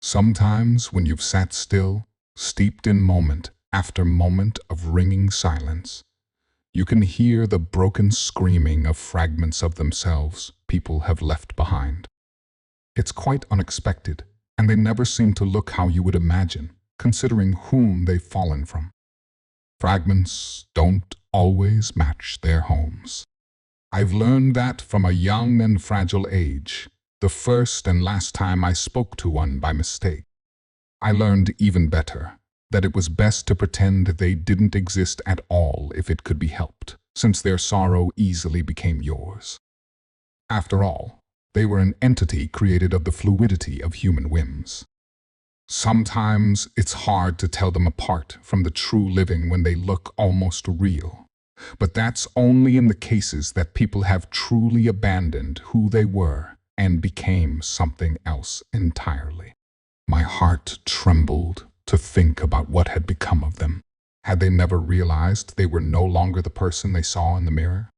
Sometimes when you've sat still, steeped in moment after moment of ringing silence, you can hear the broken screaming of fragments of themselves people have left behind. It's quite unexpected, and they never seem to look how you would imagine, considering whom they've fallen from. Fragments don't always match their homes. I've learned that from a young and fragile age, the first and last time I spoke to one by mistake. I learned even better that it was best to pretend they didn't exist at all if it could be helped, since their sorrow easily became yours. After all, they were an entity created of the fluidity of human whims. Sometimes it's hard to tell them apart from the true living when they look almost real. But that's only in the cases that people have truly abandoned who they were and became something else entirely. My heart trembled to think about what had become of them. Had they never realized they were no longer the person they saw in the mirror?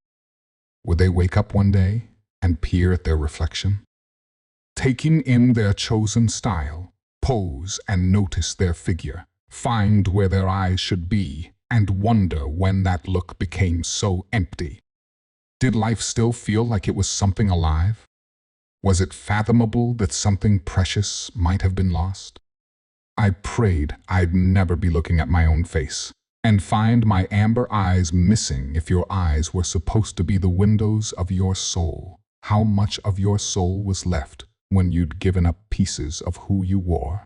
Would they wake up one day and peer at their reflection, taking in their chosen style, pose and notice their figure, find where their eyes should be, and wonder when that look became so empty? Did life still feel like it was something alive? Was it fathomable that something precious might have been lost? I prayed I'd never be looking at my own face and find my amber eyes missing if your eyes were supposed to be the windows of your soul. How much of your soul was left when you'd given up pieces of who you were?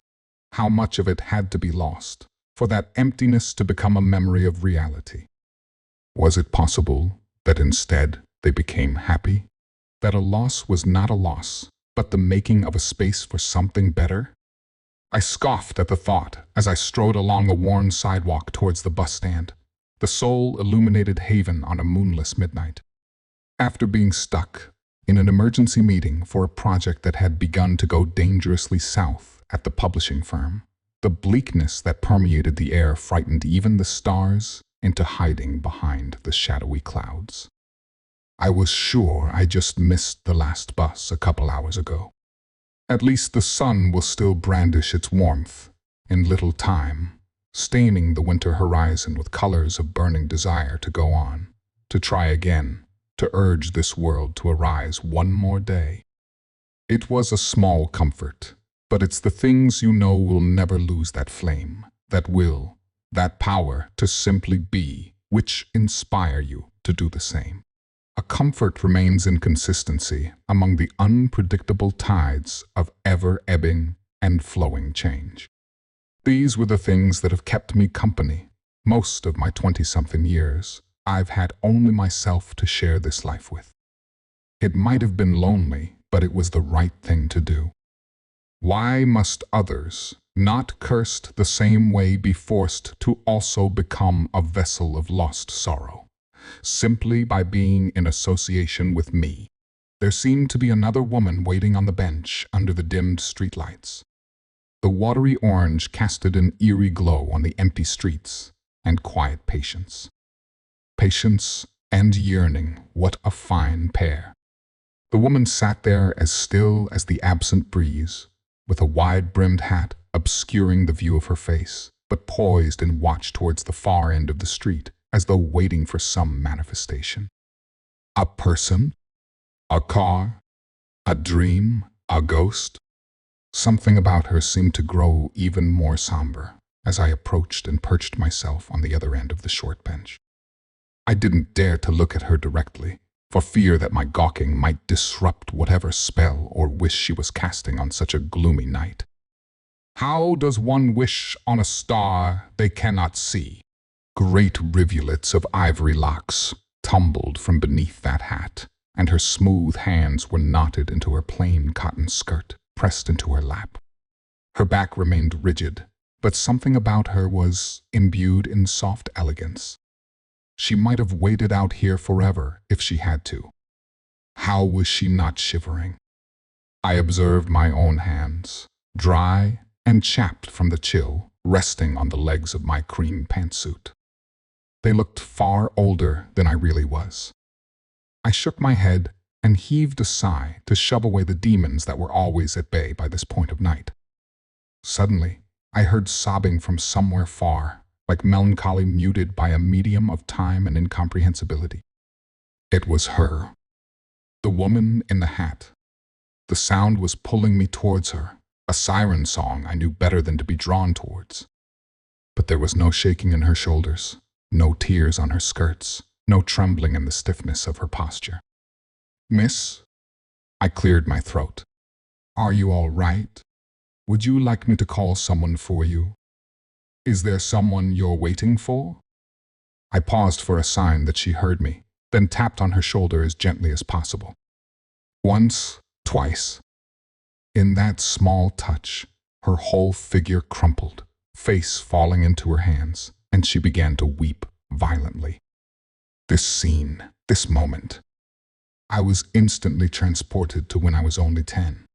How much of it had to be lost for that emptiness to become a memory of reality? Was it possible that instead they became happy? That a loss was not a loss, but the making of a space for something better? I scoffed at the thought as I strode along a worn sidewalk towards the bus stand, the sole illuminated haven on a moonless midnight. After being stuck in an emergency meeting for a project that had begun to go dangerously south at the publishing firm, the bleakness that permeated the air frightened even the stars into hiding behind the shadowy clouds. I was sure I just missed the last bus a couple hours ago. At least the sun will still brandish its warmth in little time, staining the winter horizon with colors of burning desire to go on, to try again, to urge this world to arise one more day. It was a small comfort, but it's the things you know will never lose that flame, that will, that power to simply be, which inspire you to do the same. A comfort remains in consistency among the unpredictable tides of ever-ebbing and flowing change. These were the things that have kept me company. Most of my 20-something years, I've had only myself to share this life with. It might have been lonely, but it was the right thing to do. Why must others, not cursed the same way, be forced to also become a vessel of lost sorrow, simply by being in association with me? There seemed to be another woman waiting on the bench under the dimmed streetlights. The watery orange casted an eerie glow on the empty streets and quiet patience. Patience and yearning, what a fine pair. The woman sat there as still as the absent breeze, with a wide-brimmed hat obscuring the view of her face, but poised in watch towards the far end of the street, as though waiting for some manifestation. A person? A car? A dream? A ghost? Something about her seemed to grow even more somber as I approached and perched myself on the other end of the short bench. I didn't dare to look at her directly, for fear that my gawking might disrupt whatever spell or wish she was casting on such a gloomy night. How does one wish on a star they cannot see? Great rivulets of ivory locks tumbled from beneath that hat, and her smooth hands were knotted into her plain cotton skirt, pressed into her lap. Her back remained rigid, but something about her was imbued in soft elegance. She might have waited out here forever if she had to. How was she not shivering? I observed my own hands, dry and chapped from the chill, resting on the legs of my cream pantsuit. They looked far older than I really was. I shook my head and heaved a sigh to shove away the demons that were always at bay by this point of night. Suddenly, I heard sobbing from somewhere far, like melancholy muted by a medium of time and incomprehensibility. It was her, the woman in the hat. The sound was pulling me towards her, a siren song I knew better than to be drawn towards. But there was no shaking in her shoulders, no tears on her skirts, no trembling in the stiffness of her posture. "Miss?" I cleared my throat. "Are you all right? Would you like me to call someone for you? Is there someone you're waiting for?" I paused for a sign that she heard me, then tapped on her shoulder as gently as possible. Once, twice. In that small touch, her whole figure crumpled, face falling into her hands, and she began to weep violently. This scene, this moment, I was instantly transported to when I was only 10.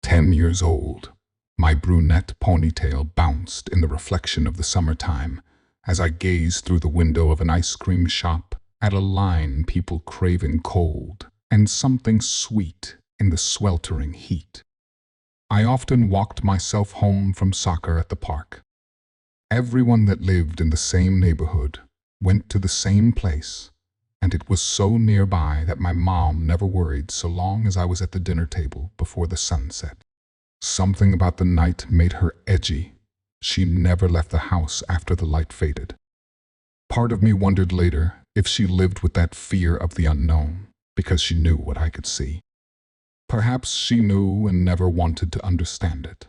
10 years old. My brunette ponytail bounced in the reflection of the summertime as I gazed through the window of an ice cream shop at a line people craving cold and something sweet in the sweltering heat. I often walked myself home from soccer at the park. Everyone that lived in the same neighborhood went to the same place, and it was so nearby that my mom never worried so long as I was at the dinner table before the sun set. Something about the night made her edgy. She never left the house after the light faded. Part of me wondered later if she lived with that fear of the unknown, because she knew what I could see. Perhaps she knew and never wanted to understand it.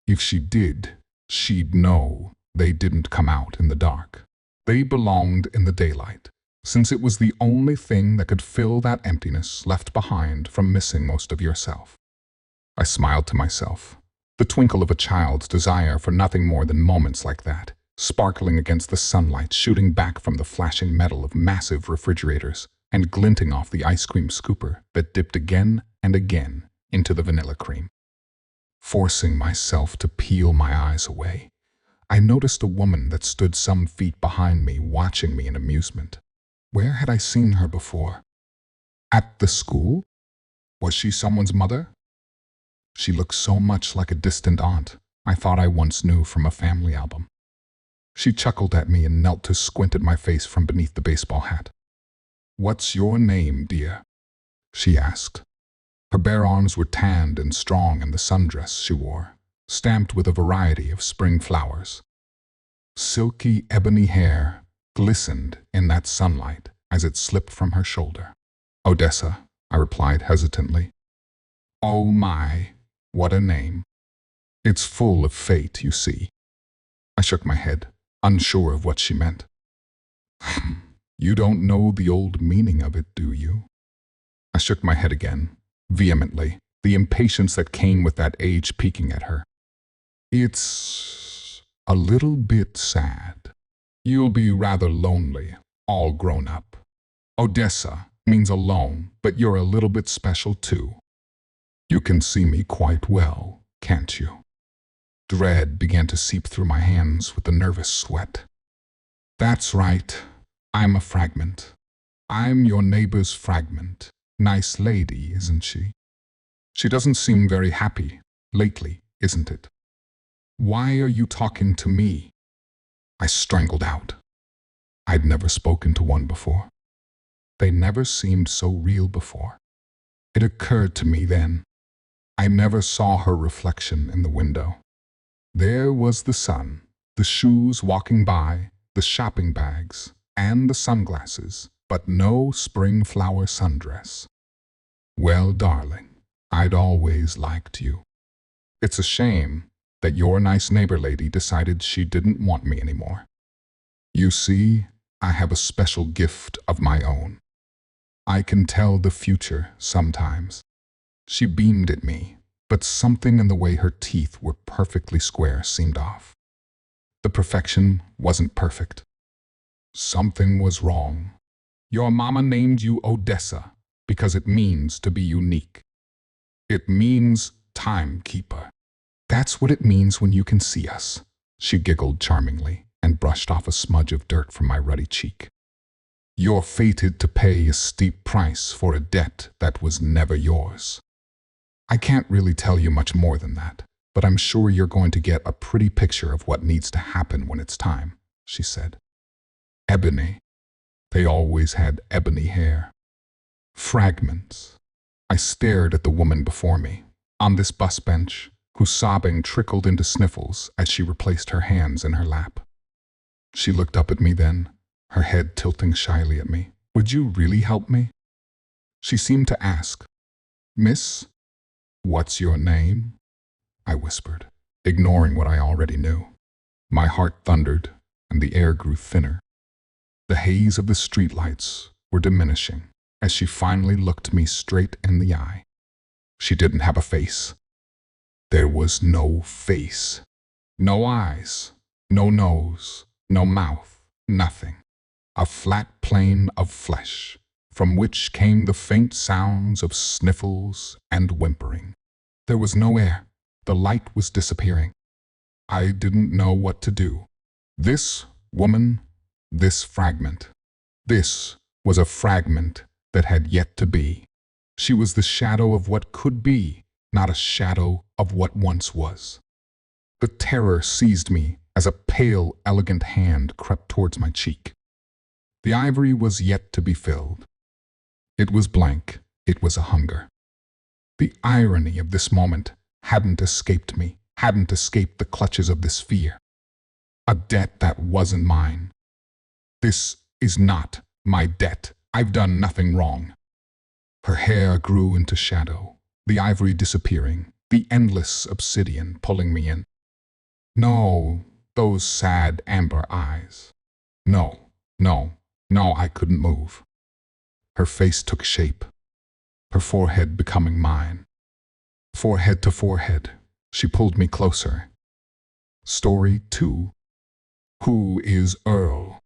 If she did, she'd know they didn't come out in the dark. They belonged in the daylight, since it was the only thing that could fill that emptiness left behind from missing most of yourself. I smiled to myself, the twinkle of a child's desire for nothing more than moments like that, sparkling against the sunlight shooting back from the flashing metal of massive refrigerators and glinting off the ice cream scooper that dipped again and again into the vanilla cream. Forcing myself to peel my eyes away, I noticed a woman that stood some feet behind me watching me in amusement. Where had I seen her before? At the school? Was she someone's mother? She looked so much like a distant aunt I thought I once knew from a family album. She chuckled at me and knelt to squint at my face from beneath the baseball hat. "What's your name, dear?" she asked. Her bare arms were tanned and strong in the sundress she wore, stamped with a variety of spring flowers. Silky ebony hair glistened in that sunlight as it slipped from her shoulder. "Odessa," I replied hesitantly. "Oh my, what a name. It's full of fate, you see." I shook my head, unsure of what she meant. "You don't know the old meaning of it, do you?" I shook my head again, vehemently, the impatience that came with that age peeking at her. "It's a little bit sad. You'll be rather lonely, all grown up. Odessa means alone, but you're a little bit special too. You can see me quite well, can't you?" Dread began to seep through my hands with the nervous sweat. "That's right. I'm a fragment. I'm your neighbor's fragment. Nice lady, isn't she? She doesn't seem very happy lately, isn't it? Why are you talking to me?" I strangled out. I'd never spoken to one before. They never seemed so real before. It occurred to me then. I never saw her reflection in the window. There was the sun, the shoes walking by, the shopping bags, and the sunglasses, but no spring flower sundress. Well, darling, I'd always liked you. It's a shame that your nice neighbor lady decided she didn't want me anymore. You see, I have a special gift of my own. I can tell the future sometimes. She beamed at me, but something in the way her teeth were perfectly square seemed off. The perfection wasn't perfect. Something was wrong. Your mama named you Odessa because it means to be unique. It means timekeeper. That's what it means when you can see us. She giggled charmingly and brushed off a smudge of dirt from my ruddy cheek. You're fated to pay a steep price for a debt that was never yours. I can't really tell you much more than that, but I'm sure you're going to get a pretty picture of what needs to happen when it's time, she said. Ebony. They always had ebony hair. Fragments. I stared at the woman before me, on this bus bench, whose sobbing trickled into sniffles as she replaced her hands in her lap. She looked up at me then, her head tilting shyly at me. Would you really help me? She seemed to ask, Miss, what's your name? I whispered, ignoring what I already knew. My heart thundered, and the air grew thinner. The haze of the streetlights were diminishing as she finally looked me straight in the eye. She didn't have a face. There was no face. No eyes, no nose, no mouth, nothing. A flat plane of flesh, from which came the faint sounds of sniffles and whimpering. There was no air. The light was disappearing. I didn't know what to do. This woman, this fragment. This was a fragment that had yet to be. She was the shadow of what could be, not a shadow of what once was. The terror seized me as a pale, elegant hand crept towards my cheek. The ivory was yet to be filled. It was blank. It was a hunger. The irony of this moment hadn't escaped me, hadn't escaped the clutches of this fear. A debt that wasn't mine. This is not my debt. I've done nothing wrong. Her hair grew into shadow, the ivory disappearing, the endless obsidian pulling me in. No, those sad amber eyes. No, I couldn't move. Her face took shape, her forehead becoming mine. Forehead to forehead, she pulled me closer. Story 2. Who is Earl?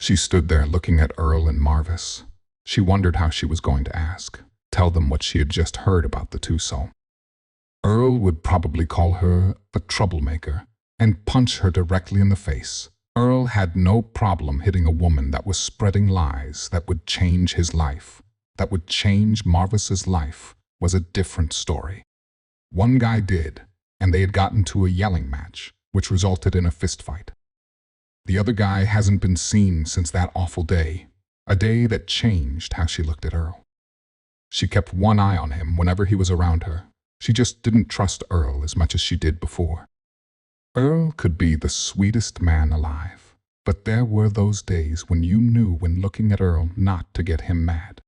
She stood there looking at Earl and Marvis. She wondered how she was going to ask, tell them what she had just heard about the Tussaud. Earl would probably call her a troublemaker and punch her directly in the face. Earl had no problem hitting a woman that was spreading lies that would change his life, that would change Marvis's life, was a different story. One guy did, and they had gotten to a yelling match, which resulted in a fistfight. The other guy hasn't been seen since that awful day, a day that changed how she looked at Earl. She kept one eye on him whenever he was around her. She just didn't trust Earl as much as she did before. Earl could be the sweetest man alive, but there were those days when you knew when looking at Earl not to get him mad.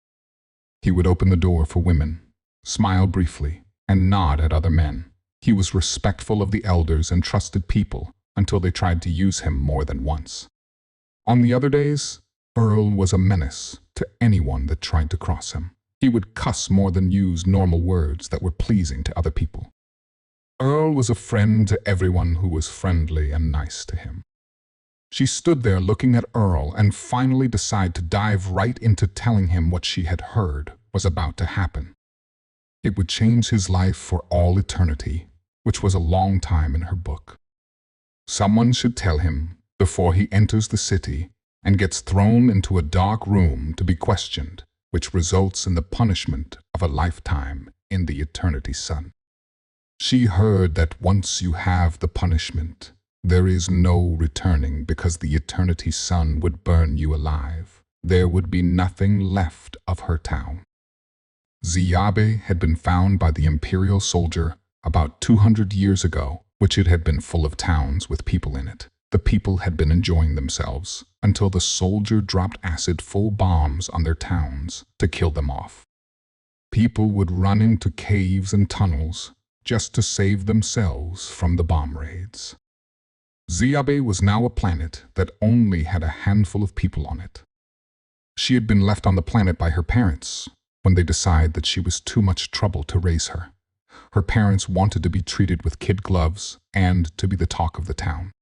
He would open the door for women, smile briefly, and nod at other men. He was respectful of the elders and trusted people until they tried to use him more than once. On the other days, Earl was a menace to anyone that tried to cross him. He would cuss more than use normal words that were pleasing to other people. Earl was a friend to everyone who was friendly and nice to him. She stood there looking at Earl and finally decided to dive right into telling him what she had heard was about to happen. It would change his life for all eternity, which was a long time in her book. Someone should tell him before he enters the city and gets thrown into a dark room to be questioned, which results in the punishment of a lifetime in the eternity sun. She heard that once you have the punishment, there is no returning because the eternity sun would burn you alive. There would be nothing left of her town. Ziabe had been found by the imperial soldier about 200 years ago, which it had been full of towns with people in it. The people had been enjoying themselves until the soldier dropped acid-full bombs on their towns to kill them off. People would run into caves and tunnels just to save themselves from the bomb raids. Ziabe was now a planet that only had a handful of people on it. She had been left on the planet by her parents when they decided that she was too much trouble to raise her. Her parents wanted to be treated with kid gloves and to be the talk of the town.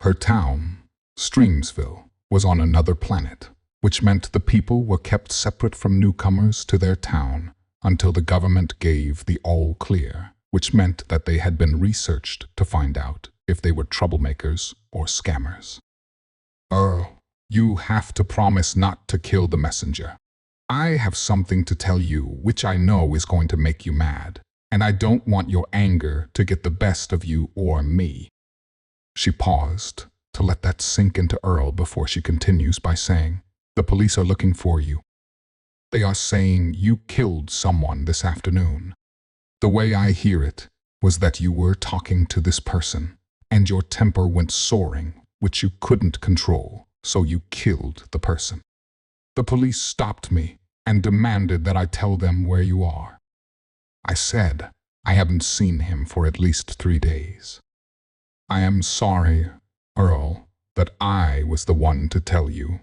Her town, Streamsville, was on another planet, which meant the people were kept separate from newcomers to their town until the government gave the all clear, which meant that they had been researched to find out if they were troublemakers or scammers. Earl, you have to promise not to kill the messenger. I have something to tell you which I know is going to make you mad, and I don't want your anger to get the best of you or me. She paused to let that sink into Earl before she continues by saying, the police are looking for you. They are saying you killed someone this afternoon. The way I hear it was that you were talking to this person, and your temper went soaring, which you couldn't control, so you killed the person. The police stopped me and demanded that I tell them where you are. I said I haven't seen him for at least 3 days. I am sorry, Earl, that I was the one to tell you.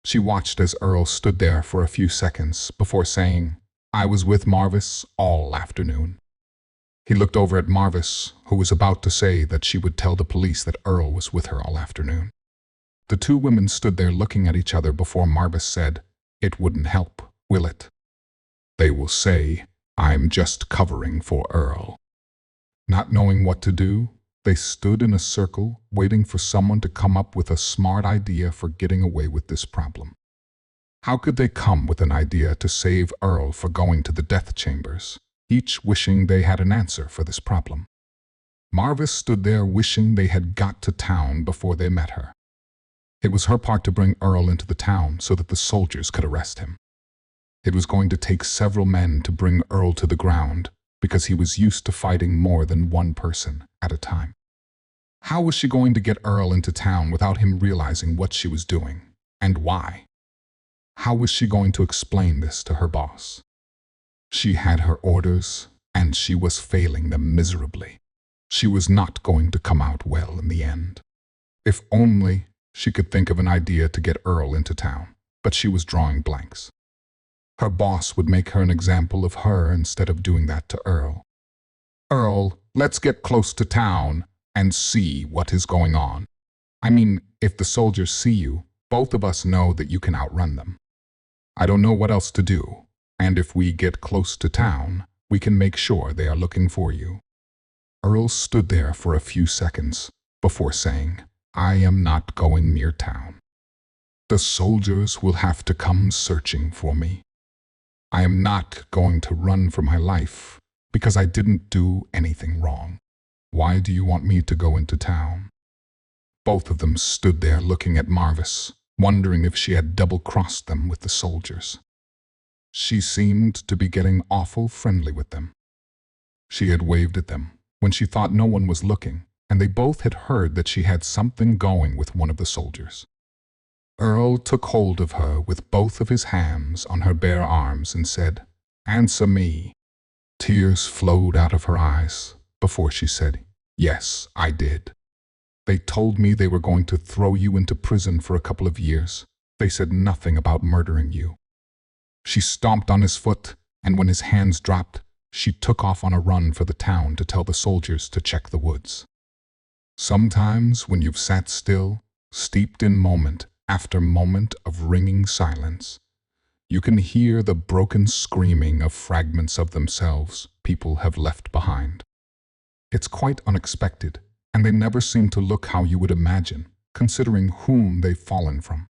She watched as Earl stood there for a few seconds before saying, I was with Marvis all afternoon. He looked over at Marvis, who was about to say that she would tell the police that Earl was with her all afternoon. The two women stood there looking at each other before Marvis said, it wouldn't help, will it? They will say, I'm just covering for Earl. Not knowing what to do, they stood in a circle waiting for someone to come up with a smart idea for getting away with this problem. How could they come with an idea to save Earl for going to the death chambers, each wishing they had an answer for this problem? Marvis stood there wishing they had got to town before they met her. It was her part to bring Earl into the town so that the soldiers could arrest him. It was going to take several men to bring Earl to the ground because he was used to fighting more than one person at a time. How was she going to get Earl into town without him realizing what she was doing and why? How was she going to explain this to her boss? She had her orders, and she was failing them miserably. She was not going to come out well in the end. If only she could think of an idea to get Earl into town, but she was drawing blanks. Her boss would make her an example of her instead of doing that to Earl. Earl, let's get close to town and see what is going on. I mean, if the soldiers see you, both of us know that you can outrun them. I don't know what else to do, and if we get close to town, we can make sure they are looking for you. Earl stood there for a few seconds before saying, I am not going near town. The soldiers will have to come searching for me. I am not going to run for my life because I didn't do anything wrong. Why do you want me to go into town? Both of them stood there looking at Marvis, wondering if she had double-crossed them with the soldiers. She seemed to be getting awful friendly with them. She had waved at them when she thought no one was looking, and they both had heard that she had something going with one of the soldiers. Earl took hold of her with both of his hands on her bare arms and said, Answer me. Tears flowed out of her eyes before she said, Yes, I did. They told me they were going to throw you into prison for a couple of years. They said nothing about murdering you. She stomped on his foot, and when his hands dropped, she took off on a run for the town to tell the soldiers to check the woods. Sometimes when you've sat still, steeped in moment after moment of ringing silence, you can hear the broken screaming of fragments of themselves people have left behind. It's quite unexpected, and they never seem to look how you would imagine, considering whom they've fallen from.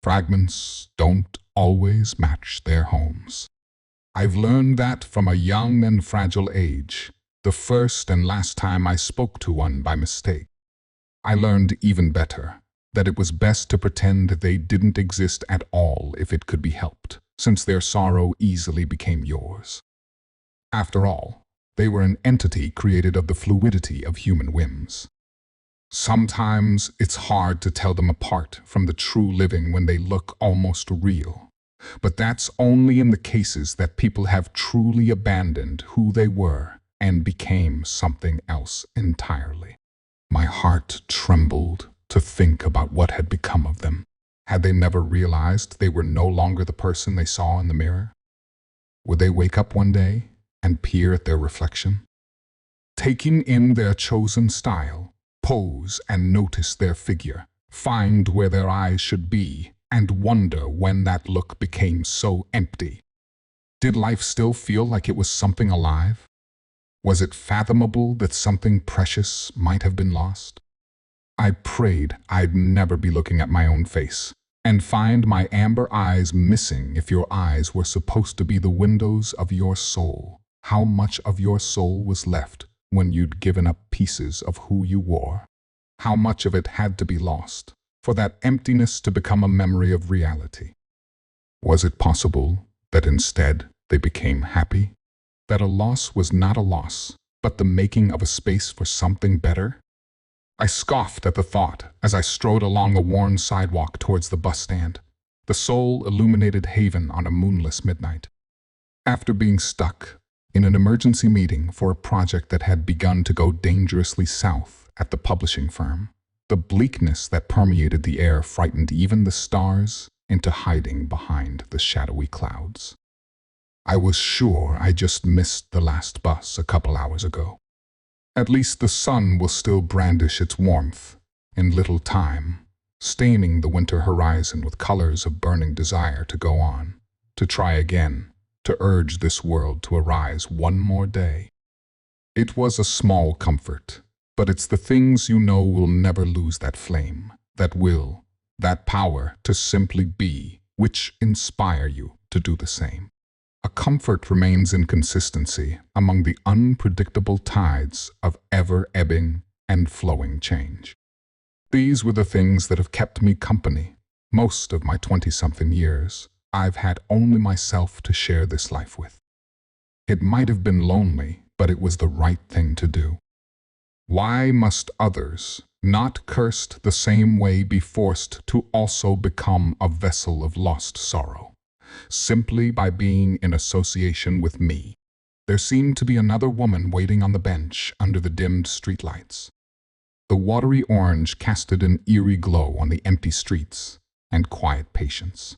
Fragments don't always match their homes. I've learned that from a young and fragile age, the first and last time I spoke to one by mistake. I learned even better that it was best to pretend they didn't exist at all if it could be helped, since their sorrow easily became yours. After all, they were an entity created of the fluidity of human whims. Sometimes it's hard to tell them apart from the true living when they look almost real. But that's only in the cases that people have truly abandoned who they were and became something else entirely. My heart trembled to think about what had become of them. Had they never realized they were no longer the person they saw in the mirror? Would they wake up one day and peer at their reflection? Taking in their chosen style, pose and notice their figure, find where their eyes should be, and wonder when that look became so empty. Did life still feel like it was something alive? Was it fathomable that something precious might have been lost? I prayed I'd never be looking at my own face and find my amber eyes missing if your eyes were supposed to be the windows of your soul. How much of your soul was left when you'd given up pieces of who you were? How much of it had to be lost for that emptiness to become a memory of reality? Was it possible that instead they became happy? That a loss was not a loss, but the making of a space for something better? I scoffed at the thought as I strode along a worn sidewalk towards the bus stand, the sole illuminated haven on a moonless midnight. After being stuck in an emergency meeting for a project that had begun to go dangerously south at the publishing firm, the bleakness that permeated the air frightened even the stars into hiding behind the shadowy clouds. I was sure I just missed the last bus a couple hours ago. At least the sun will still brandish its warmth in little time, staining the winter horizon with colors of burning desire to go on, to try again, to urge this world to arise one more day. It was a small comfort, but it's the things you know will never lose that flame, that will, that power to simply be, which inspire you to do the same. A comfort remains in consistency among the unpredictable tides of ever-ebbing and flowing change. These were the things that have kept me company. Most of my 20-something years, I've had only myself to share this life with. It might have been lonely, but it was the right thing to do. Why must others, not cursed the same way, be forced to also become a vessel of lost sorrow? Simply by being in association with me. There seemed to be another woman waiting on the bench under the dimmed streetlights. The watery orange casted an eerie glow on the empty streets and quiet patience.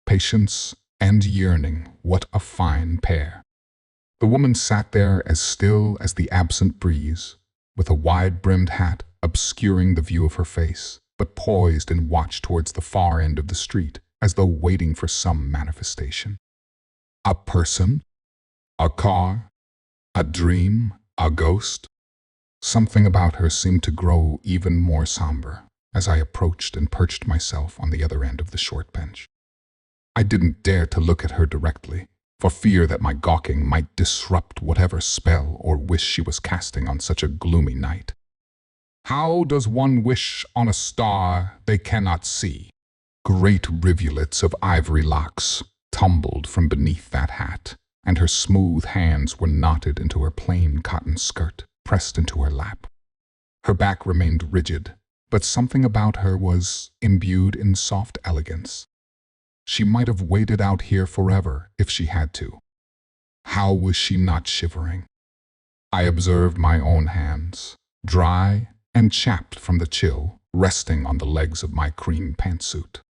Patience and yearning, what a fine pair. The woman sat there as still as the absent breeze, with a wide-brimmed hat obscuring the view of her face, but poised in watch towards the far end of the street, as though waiting for some manifestation. A person? A car? A dream? A ghost? Something about her seemed to grow even more somber as I approached and perched myself on the other end of the short bench. I didn't dare to look at her directly, for fear that my gawking might disrupt whatever spell or wish she was casting on such a gloomy night. How does one wish on a star they cannot see? Great rivulets of ivory locks tumbled from beneath that hat, and her smooth hands were knotted into her plain cotton skirt, pressed into her lap. Her back remained rigid, but something about her was imbued in soft elegance. She might have waited out here forever if she had to. How was she not shivering? I observed my own hands, dry and chapped from the chill, resting on the legs of my cream pantsuit.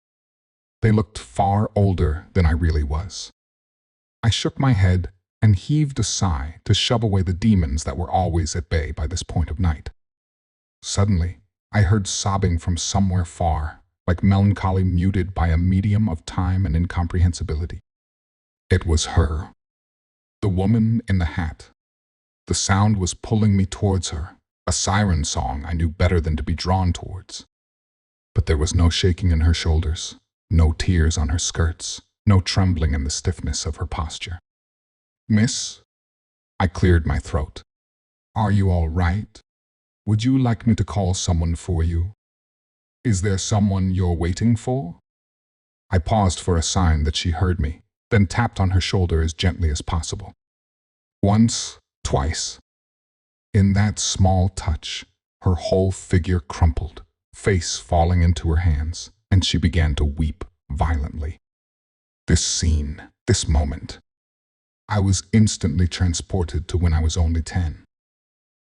They looked far older than I really was. I shook my head and heaved a sigh to shove away the demons that were always at bay by this point of night. Suddenly, I heard sobbing from somewhere far, like melancholy muted by a medium of time and incomprehensibility. It was her, the woman in the hat. The sound was pulling me towards her, a siren song I knew better than to be drawn towards. But there was no shaking in her shoulders. No tears on her skirts, no trembling in the stiffness of her posture. Miss? I cleared my throat. Are you all right? Would you like me to call someone for you? Is there someone you're waiting for? I paused for a sign that she heard me, then tapped on her shoulder as gently as possible. Once, twice. In that small touch, her whole figure crumpled, face falling into her hands, and she began to weep violently. This scene, this moment, I was instantly transported to when I was only 10.